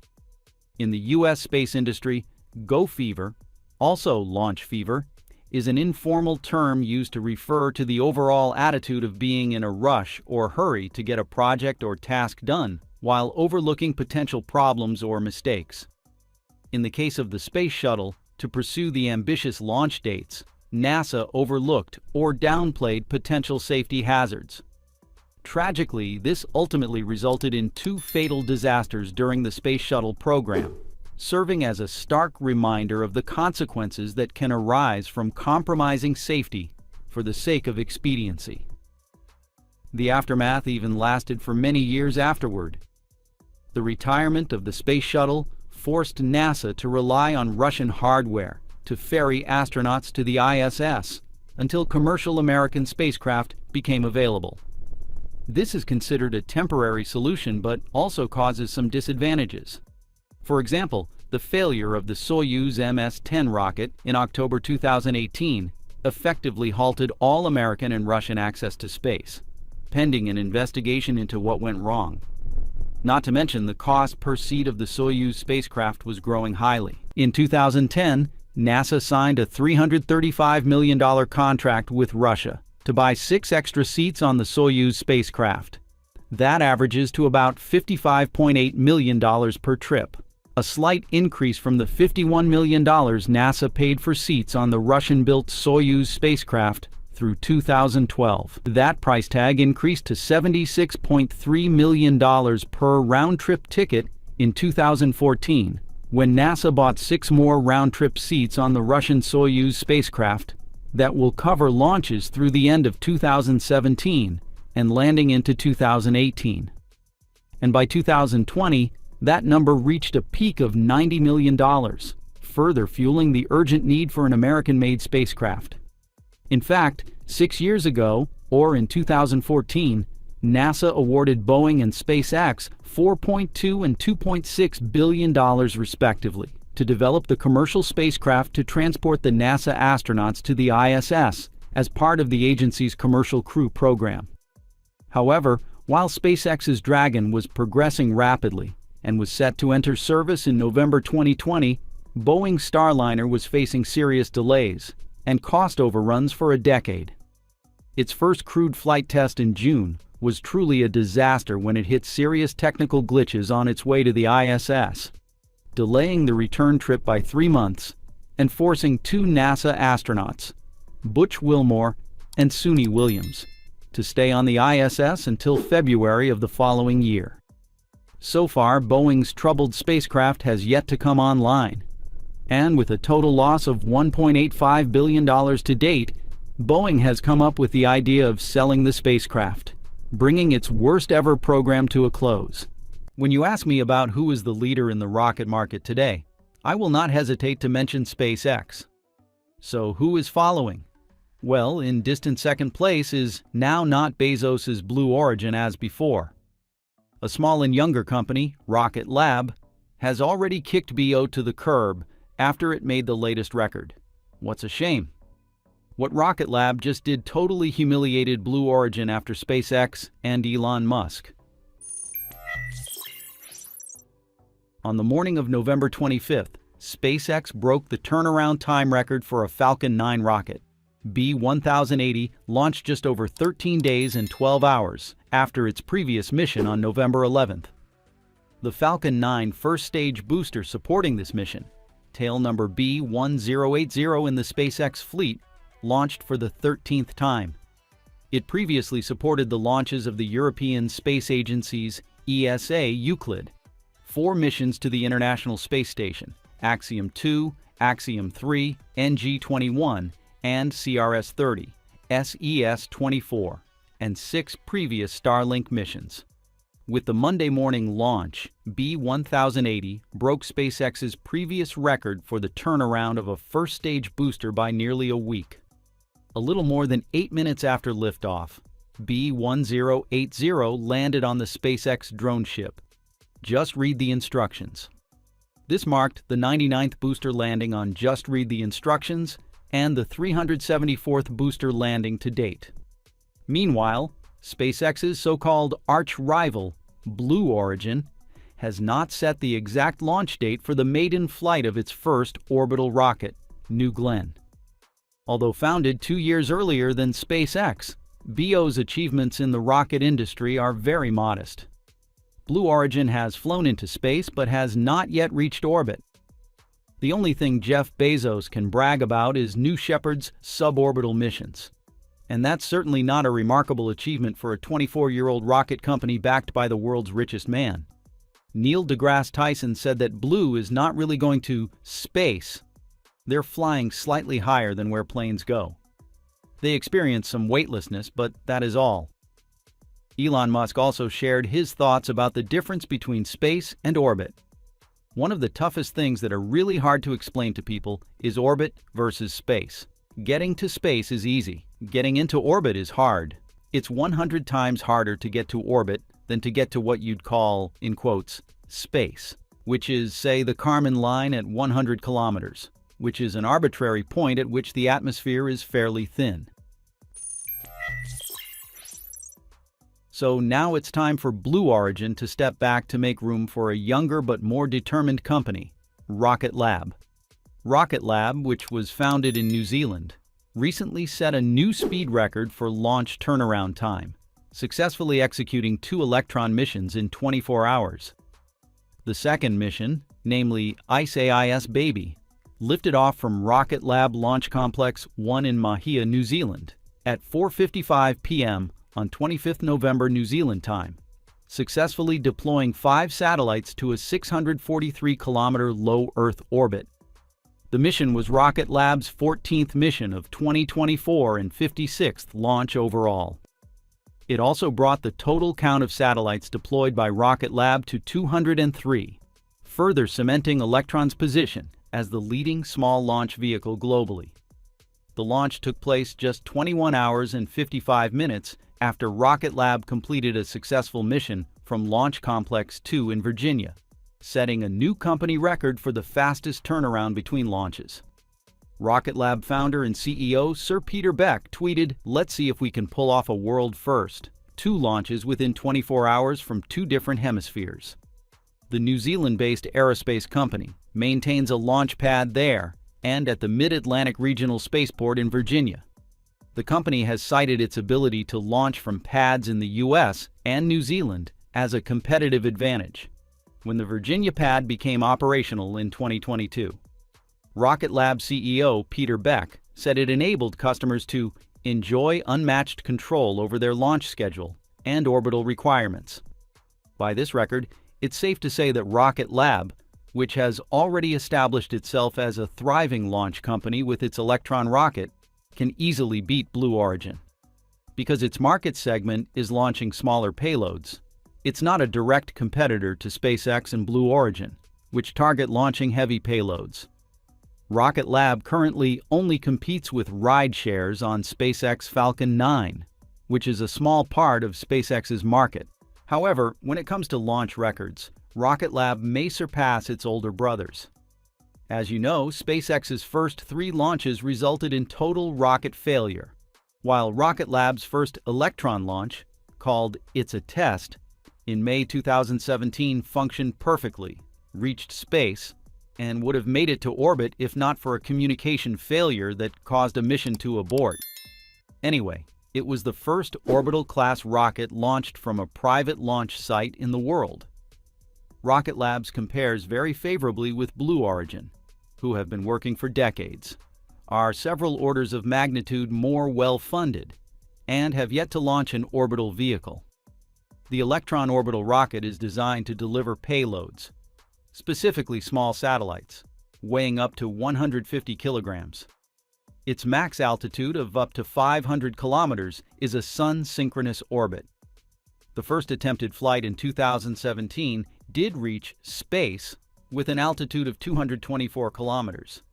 In the U.S. space industry, go fever, also launch fever, is an informal term used to refer to the overall attitude of being in a rush or hurry to get a project or task done while overlooking potential problems or mistakes. In the case of the Space Shuttle, to pursue the ambitious launch dates, NASA overlooked or downplayed potential safety hazards. Tragically, this ultimately resulted in 2 fatal disasters during the Space Shuttle program, serving as a stark reminder of the consequences that can arise from compromising safety for the sake of expediency. The aftermath even lasted for many years afterward. The retirement of the Space Shuttle forced NASA to rely on Russian hardware to ferry astronauts to the ISS until commercial American spacecraft became available. This is considered a temporary solution but also causes some disadvantages. For example, the failure of the Soyuz MS-10 rocket in October 2018 effectively halted all American and Russian access to space, pending an investigation into what went wrong. Not to mention the cost per seat of the Soyuz spacecraft was growing highly. In 2010, NASA signed a $335 million contract with Russia to buy 6 extra seats on the Soyuz spacecraft. That averages to about $55.8 million per trip, a slight increase from the $51 million NASA paid for seats on the Russian-built Soyuz spacecraft through 2012. That price tag increased to $76.3 million per round-trip ticket in 2014, when NASA bought 6 more round-trip seats on the Russian Soyuz spacecraft that will cover launches through the end of 2017 and landing into 2018. And by 2020, that number reached a peak of $90 million, further fueling the urgent need for an American-made spacecraft. In fact, 6 years ago, or in 2014, NASA awarded Boeing and SpaceX $4.2 and $2.6 billion respectively to develop the commercial spacecraft to transport the NASA astronauts to the ISS as part of the agency's Commercial Crew program. However, while SpaceX's Dragon was progressing rapidly and was set to enter service in November 2020, Boeing's Starliner was facing serious delays and cost overruns for a decade. Its first crewed flight test in June was truly a disaster when it hit serious technical glitches on its way to the ISS, delaying the return trip by 3 months and forcing 2 NASA astronauts, Butch Wilmore and Suni Williams, to stay on the ISS until February of the following year. So far, Boeing's troubled spacecraft has yet to come online, and with a total loss of $1.85 billion to date, Boeing has come up with the idea of selling the spacecraft, bringing its worst-ever program to a close. When you ask me about who is the leader in the rocket market today, I will not hesitate to mention SpaceX. So who is following? Well, in distant second place is now not Bezos's Blue Origin as before. A small and younger company, Rocket Lab, has already kicked BO to the curb after it made the latest record. What's a shame? What Rocket Lab just did totally humiliated Blue Origin after SpaceX and Elon Musk. On the morning of November 25th, SpaceX broke the turnaround time record for a Falcon 9 rocket. B-1080 launched just over 13 days and 12 hours after its previous mission on November 11th. The Falcon 9 first stage booster supporting this mission, tail number B-1080 in the SpaceX fleet, launched for the 13th time. It previously supported the launches of the European Space Agency's ESA Euclid, 4 missions to the International Space Station, Axiom 2, Axiom 3, NG-21, and CRS-30, SES-24, and 6 previous Starlink missions. With the Monday morning launch, B-1080 broke SpaceX's previous record for the turnaround of a first-stage booster by nearly a week. A little more than 8 minutes after liftoff, B-1080 landed on the SpaceX drone ship. Just read the instructions. This marked the 99th booster landing on Just Read the Instructions and the 374th booster landing to date. Meanwhile, SpaceX's so-called arch-rival, Blue Origin, has not set the exact launch date for the maiden flight of its first orbital rocket, New Glenn. Although founded 2 years earlier than SpaceX, BO's achievements in the rocket industry are very modest. Blue Origin has flown into space but has not yet reached orbit. The only thing Jeff Bezos can brag about is New Shepard's suborbital missions. And that's certainly not a remarkable achievement for a 24-year-old rocket company backed by the world's richest man. Neil deGrasse Tyson said that Blue is not really going to space. They're flying slightly higher than where planes go. They experience some weightlessness, but that is all. Elon Musk also shared his thoughts about the difference between space and orbit. One of the toughest things that are really hard to explain to people is orbit versus space. Getting to space is easy. Getting into orbit is hard. It's 100 times harder to get to orbit than to get to what you'd call, in quotes, space, which is, say, the Kármán line at 100 kilometers, which is an arbitrary point at which the atmosphere is fairly thin. So now it's time for Blue Origin to step back to make room for a younger but more determined company, Rocket Lab. Rocket Lab, which was founded in New Zealand, recently set a new speed record for launch turnaround time, successfully executing 2 Electron missions in 24 hours. The second mission, namely ICE Baby, lifted off from Rocket Lab Launch Complex 1 in Mahia, New Zealand, at 4:55 p.m. on 25th November New Zealand time, successfully deploying 5 satellites to a 643-kilometer low Earth orbit. The mission was Rocket Lab's 14th mission of 2024 and 56th launch overall. It also brought the total count of satellites deployed by Rocket Lab to 203, further cementing Electron's position as the leading small launch vehicle globally. The launch took place just 21 hours and 55 minutes after Rocket Lab completed a successful mission from Launch Complex 2 in Virginia, setting a new company record for the fastest turnaround between launches. Rocket Lab founder and CEO Sir Peter Beck tweeted, "Let's see if we can pull off a world first. 2 launches within 24 hours from 2 different hemispheres." The New Zealand-based aerospace company maintains a launch pad there and at the Mid-Atlantic Regional Spaceport in Virginia. The company has cited its ability to launch from pads in the US and New Zealand as a competitive advantage. When the Virginia pad became operational in 2022, Rocket Lab CEO Peter Beck said it enabled customers to enjoy unmatched control over their launch schedule and orbital requirements. By this record, it's safe to say that Rocket Lab, which has already established itself as a thriving launch company with its Electron rocket, can easily beat Blue Origin. Because its market segment is launching smaller payloads, it's not a direct competitor to SpaceX and Blue Origin, which target launching heavy payloads. Rocket Lab currently only competes with ride shares on SpaceX Falcon 9, which is a small part of SpaceX's market. However, when it comes to launch records, Rocket Lab may surpass its older brothers. As you know, SpaceX's first 3 launches resulted in total rocket failure, while Rocket Lab's first Electron launch, called It's a Test, in May 2017 functioned perfectly, reached space, and would have made it to orbit if not for a communication failure that caused a mission to abort. Anyway, it was the first orbital-class rocket launched from a private launch site in the world. Rocket Labs compares very favorably with Blue Origin, who have been working for decades, are several orders of magnitude more well-funded, and have yet to launch an orbital vehicle. The Electron orbital rocket is designed to deliver payloads, specifically small satellites, weighing up to 150 kilograms. Its max altitude of up to 500 kilometers is a sun-synchronous orbit. The first attempted flight in 2017 did reach space with an altitude of 224 kilometers.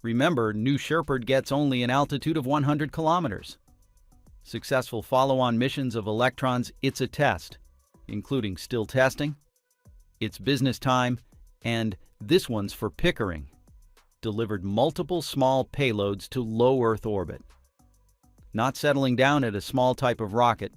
Remember, New Shepard gets only an altitude of 100 kilometers. Successful follow-on missions of Electron's It's a Test, including still testing, It's Business Time, and This One's for Pickering, delivered multiple small payloads to low Earth orbit. Not settling down at a small type of rocket,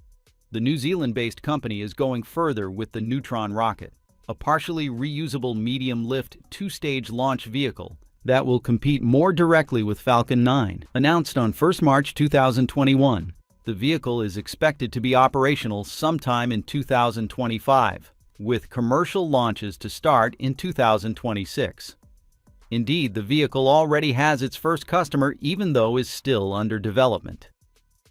the New Zealand-based company is going further with the Neutron rocket, a partially reusable medium-lift 2-stage launch vehicle that will compete more directly with Falcon 9, announced on 1 March 2021. The vehicle is expected to be operational sometime in 2025, with commercial launches to start in 2026. Indeed, the vehicle already has its first customer, even though is still under development.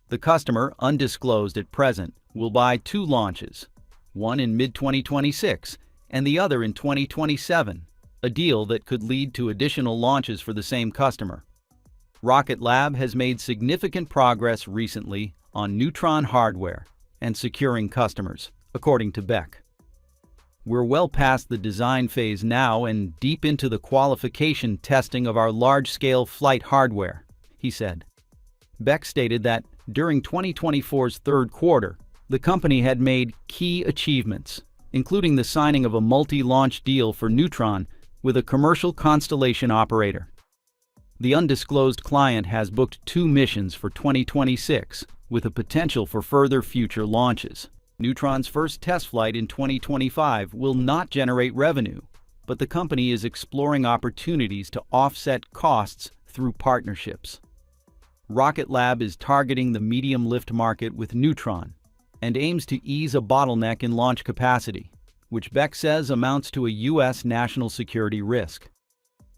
The customer, undisclosed at present, will buy 2 launches, one in mid-2026 and the other in 2027, a deal that could lead to additional launches for the same customer. Rocket Lab has made significant progress recently on Neutron hardware and securing customers, according to Beck. We're well past the design phase now and deep into the qualification testing of our large-scale flight hardware, he said. Beck stated that during 2024's third quarter, the company had made key achievements, including the signing of a multi-launch deal for Neutron with a commercial constellation operator. The undisclosed client has booked 2 missions for 2026, with a potential for further future launches. Neutron's first test flight in 2025 will not generate revenue, but the company is exploring opportunities to offset costs through partnerships. Rocket Lab is targeting the medium lift market with Neutron and aims to ease a bottleneck in launch capacity, which Beck says amounts to a U.S. national security risk.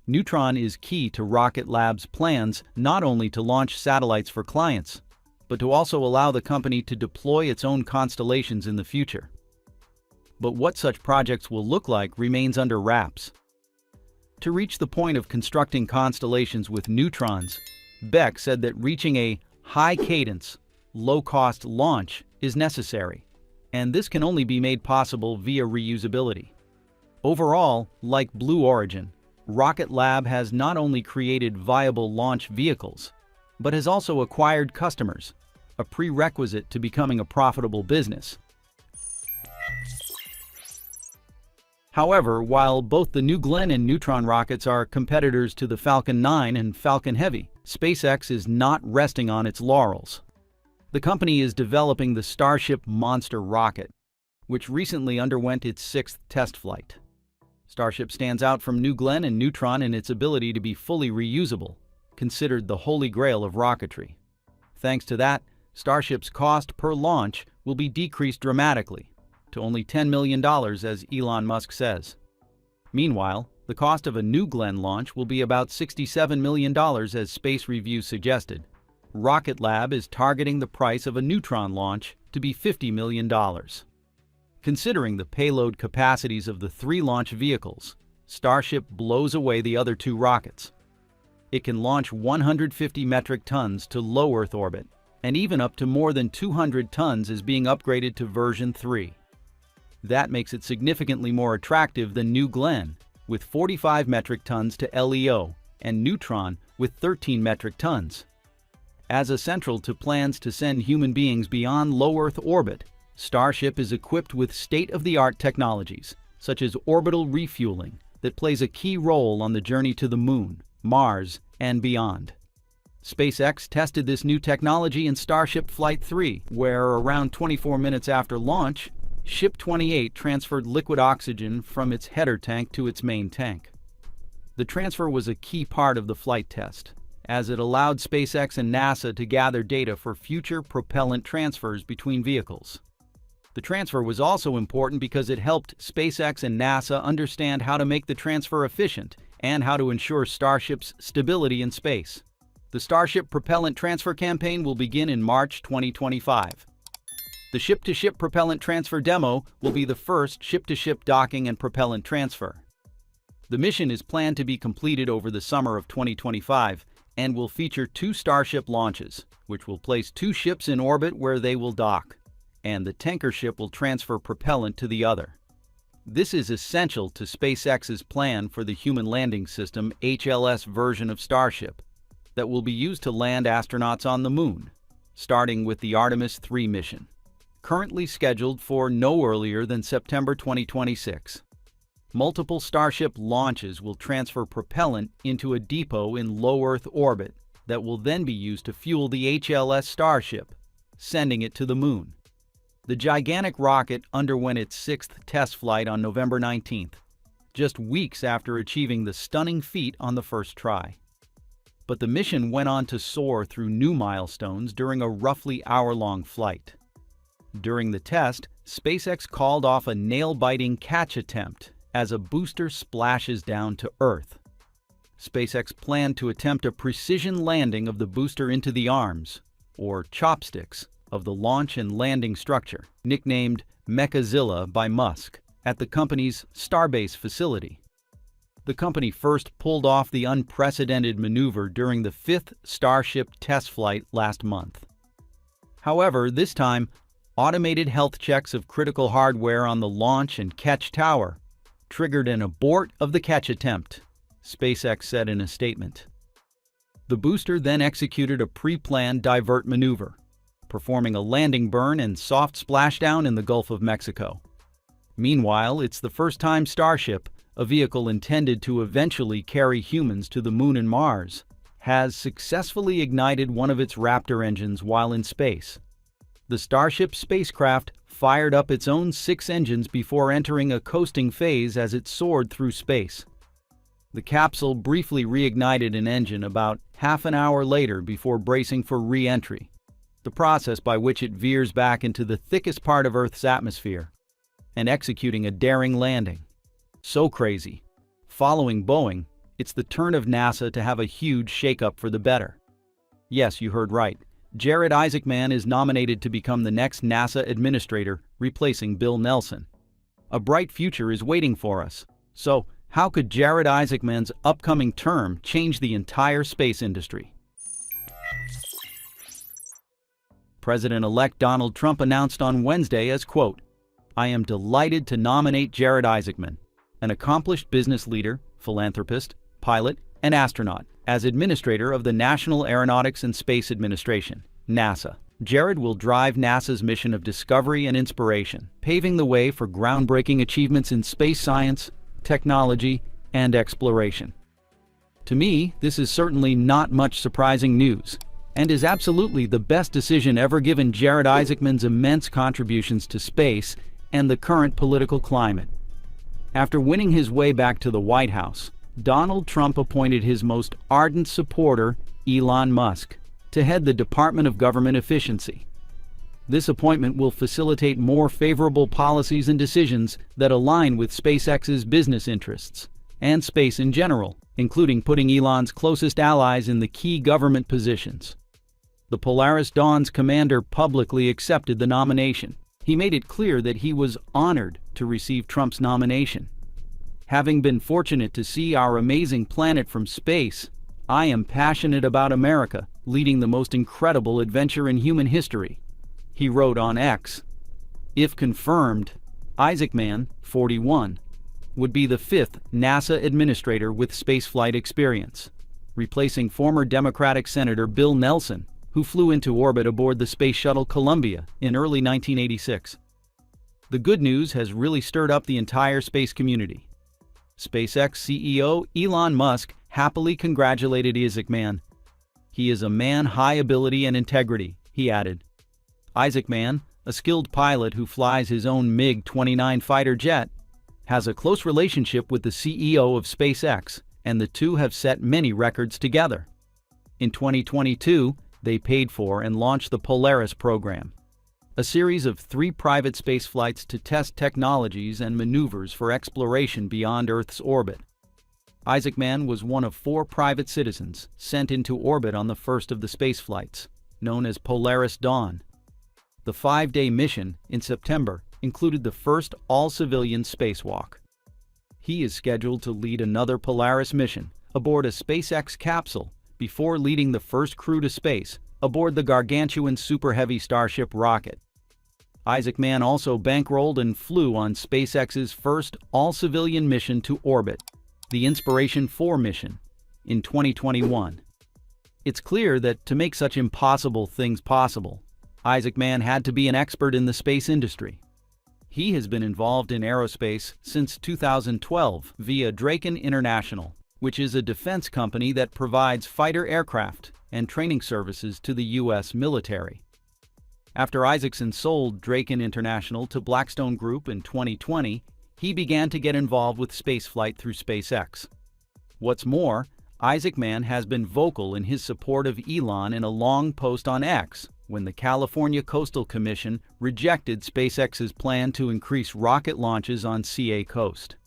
Neutron is key to Rocket Lab's plans not only to launch satellites for clients, but to also allow the company to deploy its own constellations in the future. But what such projects will look like remains under wraps. To reach the point of constructing constellations with neutrons, Beck said that reaching a high-cadence, low-cost launch is necessary, and this can only be made possible via reusability. Overall, like Blue Origin, Rocket Lab has not only created viable launch vehicles, but has also acquired customers, a prerequisite to becoming a profitable business. However, while both the New Glenn and Neutron rockets are competitors to the Falcon 9 and Falcon Heavy, SpaceX is not resting on its laurels. The company is developing the Starship Monster rocket, which recently underwent its 6th test flight. Starship stands out from New Glenn and Neutron in its ability to be fully reusable, considered the holy grail of rocketry. Thanks to that, Starship's cost per launch will be decreased dramatically, to only $10 million, as Elon Musk says. Meanwhile, the cost of a New Glenn launch will be about $67 million, as Space Review suggested. Rocket Lab is targeting the price of a Neutron launch to be $50 million. Considering the payload capacities of the 3 launch vehicles, Starship blows away the other 2 rockets. It can launch 150 metric tons to low Earth orbit, and even up to more than 200 tons is being upgraded to version 3. That makes it significantly more attractive than New Glenn, with 45 metric tons to LEO, and Neutron with 13 metric tons. As essential to plans to send human beings beyond low Earth orbit, Starship is equipped with state-of-the-art technologies, such as orbital refueling, that plays a key role on the journey to the Moon, Mars, and beyond. SpaceX tested this new technology in Starship Flight 3, where around 24 minutes after launch, Ship 28 transferred liquid oxygen from its header tank to its main tank. The transfer was a key part of the flight test, as it allowed SpaceX and NASA to gather data for future propellant transfers between vehicles. The transfer was also important because it helped SpaceX and NASA understand how to make the transfer efficient and how to ensure Starship's stability in space. The Starship propellant transfer campaign will begin in March 2025. The ship-to-ship propellant transfer demo will be the first ship-to-ship docking and propellant transfer. The mission is planned to be completed over the summer of 2025 and will feature 2 Starship launches, which will place 2 ships in orbit where they will dock, and the tanker ship will transfer propellant to the other. This is essential to SpaceX's plan for the Human Landing System HLS version of Starship that will be used to land astronauts on the Moon, starting with the Artemis 3 mission, currently scheduled for no earlier than September 2026. Multiple Starship launches will transfer propellant into a depot in low Earth orbit that will then be used to fuel the HLS Starship, sending it to the Moon. The gigantic rocket underwent its 6th test flight on November 19th, just weeks after achieving the stunning feat on the first try. But the mission went on to soar through new milestones during a roughly hour-long flight. During the test, SpaceX called off a nail-biting catch attempt as a booster splashes down to Earth. SpaceX planned to attempt a precision landing of the booster into the arms, or chopsticks, of the launch and landing structure, nicknamed Mechazilla by Musk, at the company's Starbase facility. The company first pulled off the unprecedented maneuver during the 5th Starship test flight last month. However, this time, automated health checks of critical hardware on the launch and catch tower triggered an abort of the catch attempt, SpaceX said in a statement. The booster then executed a pre-planned divert maneuver, performing a landing burn and soft splashdown in the Gulf of Mexico. Meanwhile, it's the first time Starship, a vehicle intended to eventually carry humans to the Moon and Mars, has successfully ignited one of its Raptor engines while in space. The Starship spacecraft fired up its own 6 engines before entering a coasting phase as it soared through space. The capsule briefly reignited an engine about half an hour later before bracing for re-entry, the process by which it veers back into the thickest part of Earth's atmosphere and executing a daring landing. So crazy. Following Boeing, it's the turn of NASA to have a huge shakeup for the better. Yes, you heard right. Jared Isaacman is nominated to become the next NASA administrator, replacing Bill Nelson. A bright future is waiting for us. So, how could Jared Isaacman's upcoming term change the entire space industry? President-elect Donald Trump announced on Wednesday as, quote, "I am delighted to nominate Jared Isaacman, an accomplished business leader, philanthropist, pilot, and astronaut, as administrator of the National Aeronautics and Space Administration, NASA. Jared will drive NASA's mission of discovery and inspiration, paving the way for groundbreaking achievements in space science, technology, and exploration." To me, this is certainly not much surprising news, and is absolutely the best decision ever given Jared Isaacman's immense contributions to space and the current political climate. After winning his way back to the White House, Donald Trump appointed his most ardent supporter, Elon Musk, to head the Department of Government Efficiency. This appointment will facilitate more favorable policies and decisions that align with SpaceX's business interests, and space in general, including putting Elon's closest allies in the key government positions. The Polaris Dawn's commander publicly accepted the nomination. He made it clear that he was honored to receive Trump's nomination. "Having been fortunate to see our amazing planet from space, I am passionate about America, leading the most incredible adventure in human history," he wrote on X. If confirmed, Isaacman, 41, would be the 5th NASA administrator with spaceflight experience, replacing former Democratic Senator Bill Nelson, who flew into orbit aboard the Space Shuttle Columbia in early 1986. The good news has really stirred up the entire space community. SpaceX CEO Elon Musk happily congratulated Isaacman. "He is a man high ability and integrity," he added. Isaacman, a skilled pilot who flies his own MiG-29 fighter jet, has a close relationship with the CEO of SpaceX, and the two have set many records together. In 2022, they paid for and launched the Polaris program, a series of 3 private space flights to test technologies and maneuvers for exploration beyond Earth's orbit. Isaacman was one of 4 private citizens sent into orbit on the first of the space flights, known as Polaris Dawn. The 5-day mission in September included the first all-civilian spacewalk. He is scheduled to lead another Polaris mission aboard a SpaceX capsule before leading the first crew to space aboard the gargantuan Super Heavy Starship rocket. Isaacman also bankrolled and flew on SpaceX's first all-civilian mission to orbit, the Inspiration 4 mission, in 2021. It's clear that to make such impossible things possible, Isaacman had to be an expert in the space industry. He has been involved in aerospace since 2012 via Draken International, which is a defense company that provides fighter aircraft and training services to the U.S. military. After Isaacman sold Draken International to Blackstone Group in 2020, he began to get involved with spaceflight through SpaceX. What's more, Isaacman has been vocal in his support of Elon in a long post on X when the California Coastal Commission rejected SpaceX's plan to increase rocket launches on CA Coast.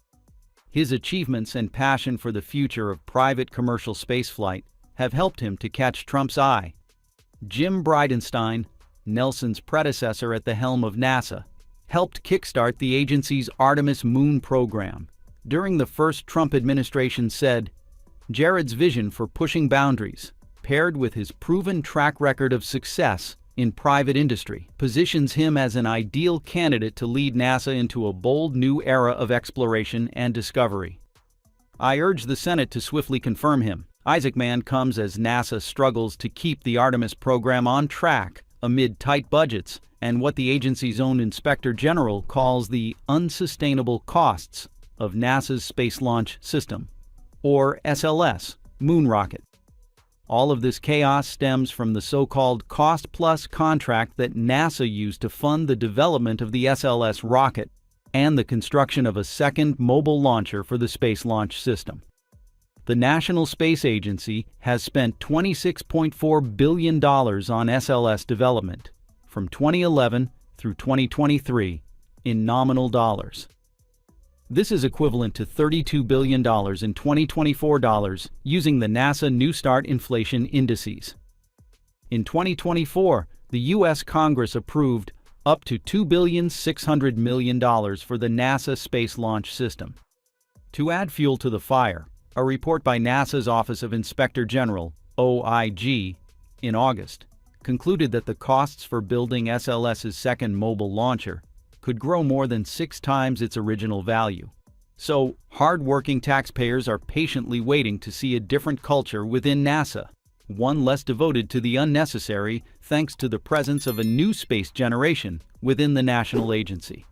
His achievements and passion for the future of private commercial spaceflight have helped him to catch Trump's eye. Jim Bridenstine, Nelson's predecessor at the helm of NASA, helped kickstart the agency's Artemis moon program. During the first Trump administration said, "Jared's vision for pushing boundaries, paired with his proven track record of success in private industry, positions him as an ideal candidate to lead NASA into a bold new era of exploration and discovery. I urge the Senate to swiftly confirm him." Isaacman comes as NASA struggles to keep the Artemis program on track amid tight budgets and what the agency's own Inspector General calls the unsustainable costs of NASA's Space Launch System, or SLS, moon rocket. All of this chaos stems from the so-called cost-plus contract that NASA used to fund the development of the SLS rocket and the construction of a second mobile launcher for the Space Launch System. The National Space Agency has spent $26.4 billion on SLS development from 2011 through 2023 in nominal dollars. This is equivalent to $32 billion in 2024 dollars using the NASA New Start inflation indices. In 2024, the U.S. Congress approved up to $2.6 billion for the NASA Space Launch System. To add fuel to the fire, a report by NASA's Office of Inspector General, OIG, in August, concluded that the costs for building SLS's second mobile launcher could grow more than 6 times its original value. So, hard-working taxpayers are patiently waiting to see a different culture within NASA, one less devoted to the unnecessary thanks to the presence of a new space generation within the national agency.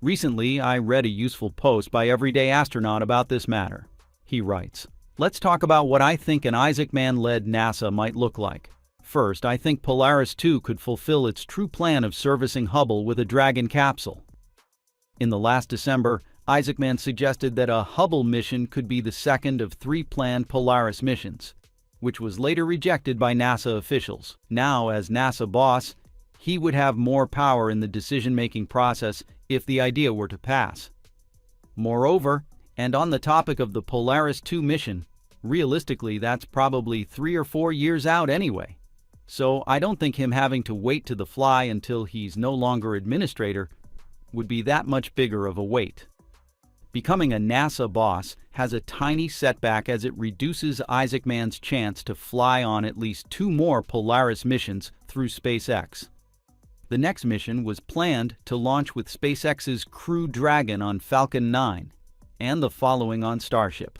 Recently, I read a useful post by Everyday Astronaut about this matter. He writes, "Let's talk about what I think an Isaac Mann-led NASA might look like. First, I think Polaris 2 could fulfill its true plan of servicing Hubble with a Dragon capsule. In the last December, Isaac Mann suggested that a Hubble mission could be the second of 3 planned Polaris missions, which was later rejected by NASA officials. Now, as NASA boss, he would have more power in the decision-making process if the idea were to pass. Moreover, and on the topic of the Polaris 2 mission, realistically that's probably 3 or 4 years out anyway. So I don't think him having to wait to the fly until he's no longer administrator would be that much bigger of a wait. Becoming a NASA boss has a tiny setback as it reduces Isaac Mann's chance to fly on at least 2 more Polaris missions through SpaceX. The next mission was planned to launch with SpaceX's Crew Dragon on Falcon 9 and the following on Starship.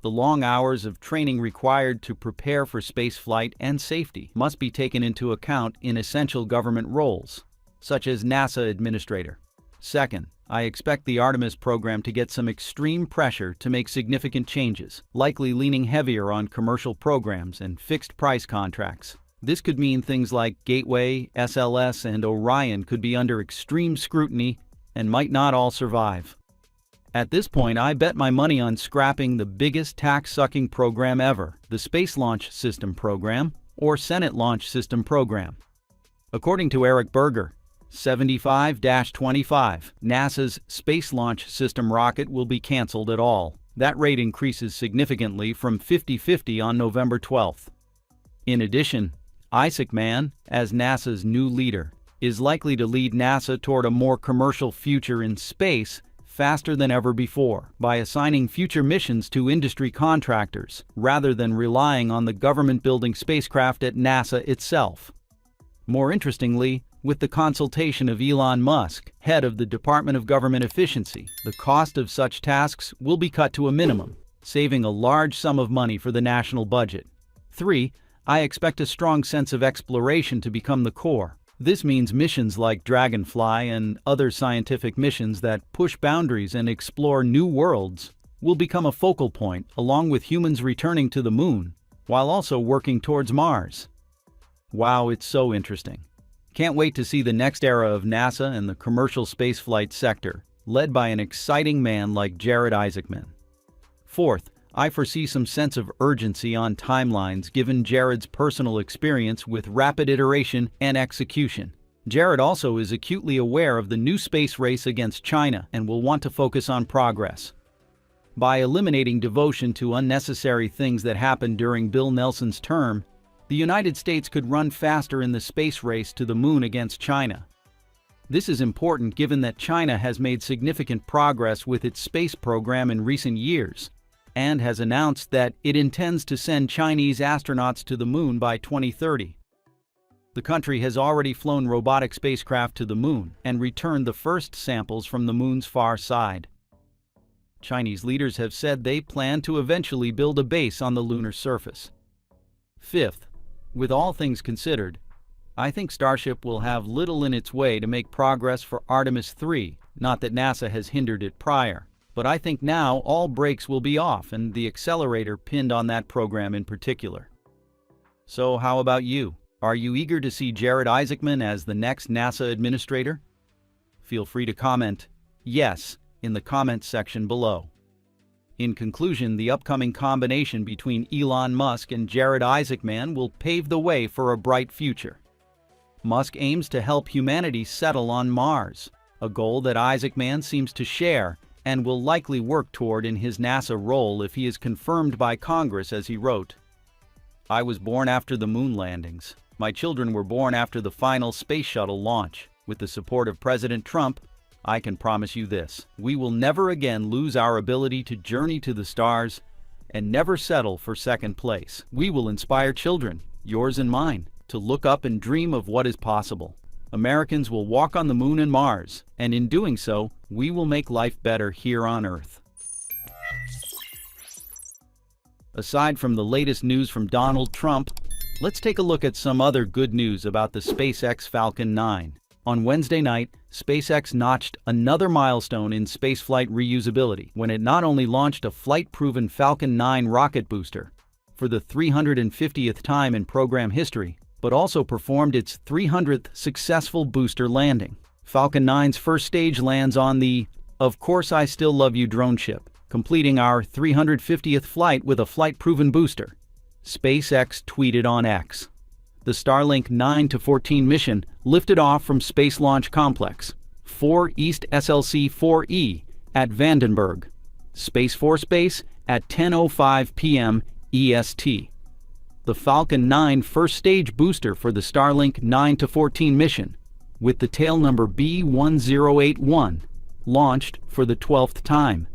The long hours of training required to prepare for spaceflight and safety must be taken into account in essential government roles, such as NASA administrator. Second, I expect the Artemis program to get some extreme pressure to make significant changes, likely leaning heavier on commercial programs and fixed-price contracts. This could mean things like Gateway, SLS, and Orion could be under extreme scrutiny and might not all survive. At this point, I bet my money on scrapping the biggest tax-sucking program ever, the Space Launch System program, or Senate Launch System program. According to Eric Berger, 75-25, NASA's Space Launch System rocket will be canceled at all. That rate increases significantly from 50-50 on November 12th. In addition, Isaac Mann, as NASA's new leader, is likely to lead NASA toward a more commercial future in space faster than ever before, by assigning future missions to industry contractors, rather than relying on the government building spacecraft at NASA itself. More interestingly, with the consultation of Elon Musk, head of the Department of Government Efficiency, the cost of such tasks will be cut to a minimum, saving a large sum of money for the national budget. 3. I expect a strong sense of exploration to become the core. This means missions like Dragonfly and other scientific missions that push boundaries and explore new worlds will become a focal point, along with humans returning to the moon, while also working towards Mars. Wow, it's so interesting. Can't wait to see the next era of NASA and the commercial spaceflight sector, led by an exciting man like Jared Isaacman. Fourth, I foresee some sense of urgency on timelines given Jared's personal experience with rapid iteration and execution. Jared also is acutely aware of the new space race against China and will want to focus on progress. By eliminating devotion to unnecessary things that happened during Bill Nelson's term, the United States could run faster in the space race to the moon against China. This is important given that China has made significant progress with its space program in recent years, and has announced that it intends to send Chinese astronauts to the moon by 2030. The country has already flown robotic spacecraft to the moon and returned the first samples from the moon's far side. Chinese leaders have said they plan to eventually build a base on the lunar surface. Fifth, with all things considered, I think Starship will have little in its way to make progress for Artemis 3, not that NASA has hindered it prior. But I think now all brakes will be off and the accelerator pinned on that program in particular. So how about you? Are you eager to see Jared Isaacman as the next NASA administrator? Feel free to comment yes in the comments section below. In conclusion, the upcoming combination between Elon Musk and Jared Isaacman will pave the way for a bright future. Musk aims to help humanity settle on Mars, a goal that Isaacman seems to share and will likely work toward in his NASA role if he is confirmed by Congress, as he wrote. "I was born after the moon landings. My children were born after the final Space Shuttle launch. With the support of President Trump, I can promise you this: we will never again lose our ability to journey to the stars and never settle for second place. We will inspire children, yours and mine, to look up and dream of what is possible. Americans will walk on the moon and Mars, and in doing so, we will make life better here on Earth." Aside from the latest news from Donald Trump, let's take a look at some other good news about the SpaceX Falcon 9. On Wednesday night, SpaceX notched another milestone in spaceflight reusability when it not only launched a flight-proven Falcon 9 rocket booster for the 350th time in program history, but also performed its 300th successful booster landing. Falcon 9's first stage lands on the "Of Course I Still Love You" drone ship, completing our 350th flight with a flight-proven booster. SpaceX tweeted on X. The Starlink 9-14 mission lifted off from Space Launch Complex 4 East SLC-4E at Vandenberg Space Force Base at 10:05 p.m. EST. The Falcon 9 first stage booster for the Starlink 9-14 mission, with the tail number B1081, launched for the 12th time.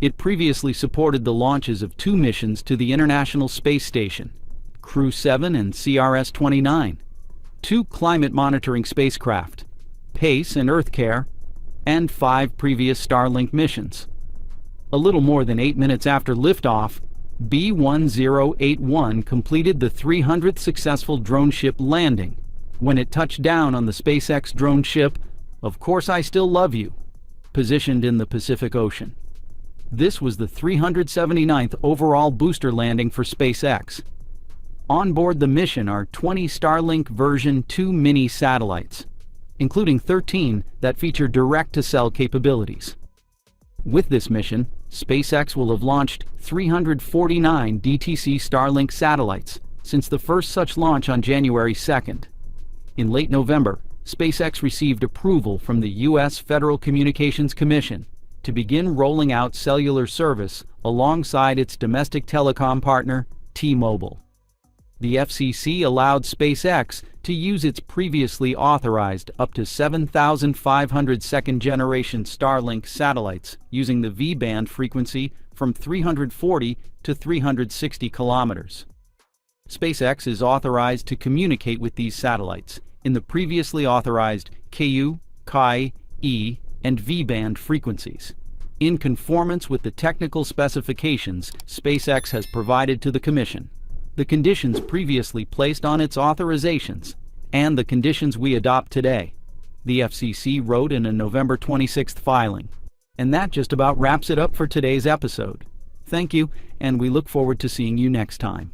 It previously supported the launches of 2 missions to the International Space Station, Crew 7 and CRS-29, 2 climate monitoring spacecraft, PACE and EarthCare, and 5 previous Starlink missions. A little more than 8 minutes after liftoff, B1081 completed the 300th successful drone ship landing when it touched down on the SpaceX drone ship "Of Course I Still Love You," positioned in the Pacific Ocean. This was the 379th overall booster landing for SpaceX. On board the mission are 20 Starlink version 2 mini satellites, including 13 that feature direct-to-cell capabilities. With this mission, SpaceX will have launched 349 DTC Starlink satellites since the first such launch on January 2nd. In late November, SpaceX received approval from the U.S. Federal Communications Commission to begin rolling out cellular service alongside its domestic telecom partner, T-Mobile. The FCC allowed SpaceX to use its previously authorized up to 7,500 second-generation Starlink satellites using the V-band frequency from 340 to 360 kilometers. SpaceX is authorized to communicate with these satellites in the previously authorized Ku, Chi, E, and V-band frequencies, in conformance with the technical specifications SpaceX has provided to the Commission, the conditions previously placed on its authorizations, and the conditions we adopt today, the FCC wrote in a November 26th filing. And that just about wraps it up for today's episode. Thank you, and we look forward to seeing you next time.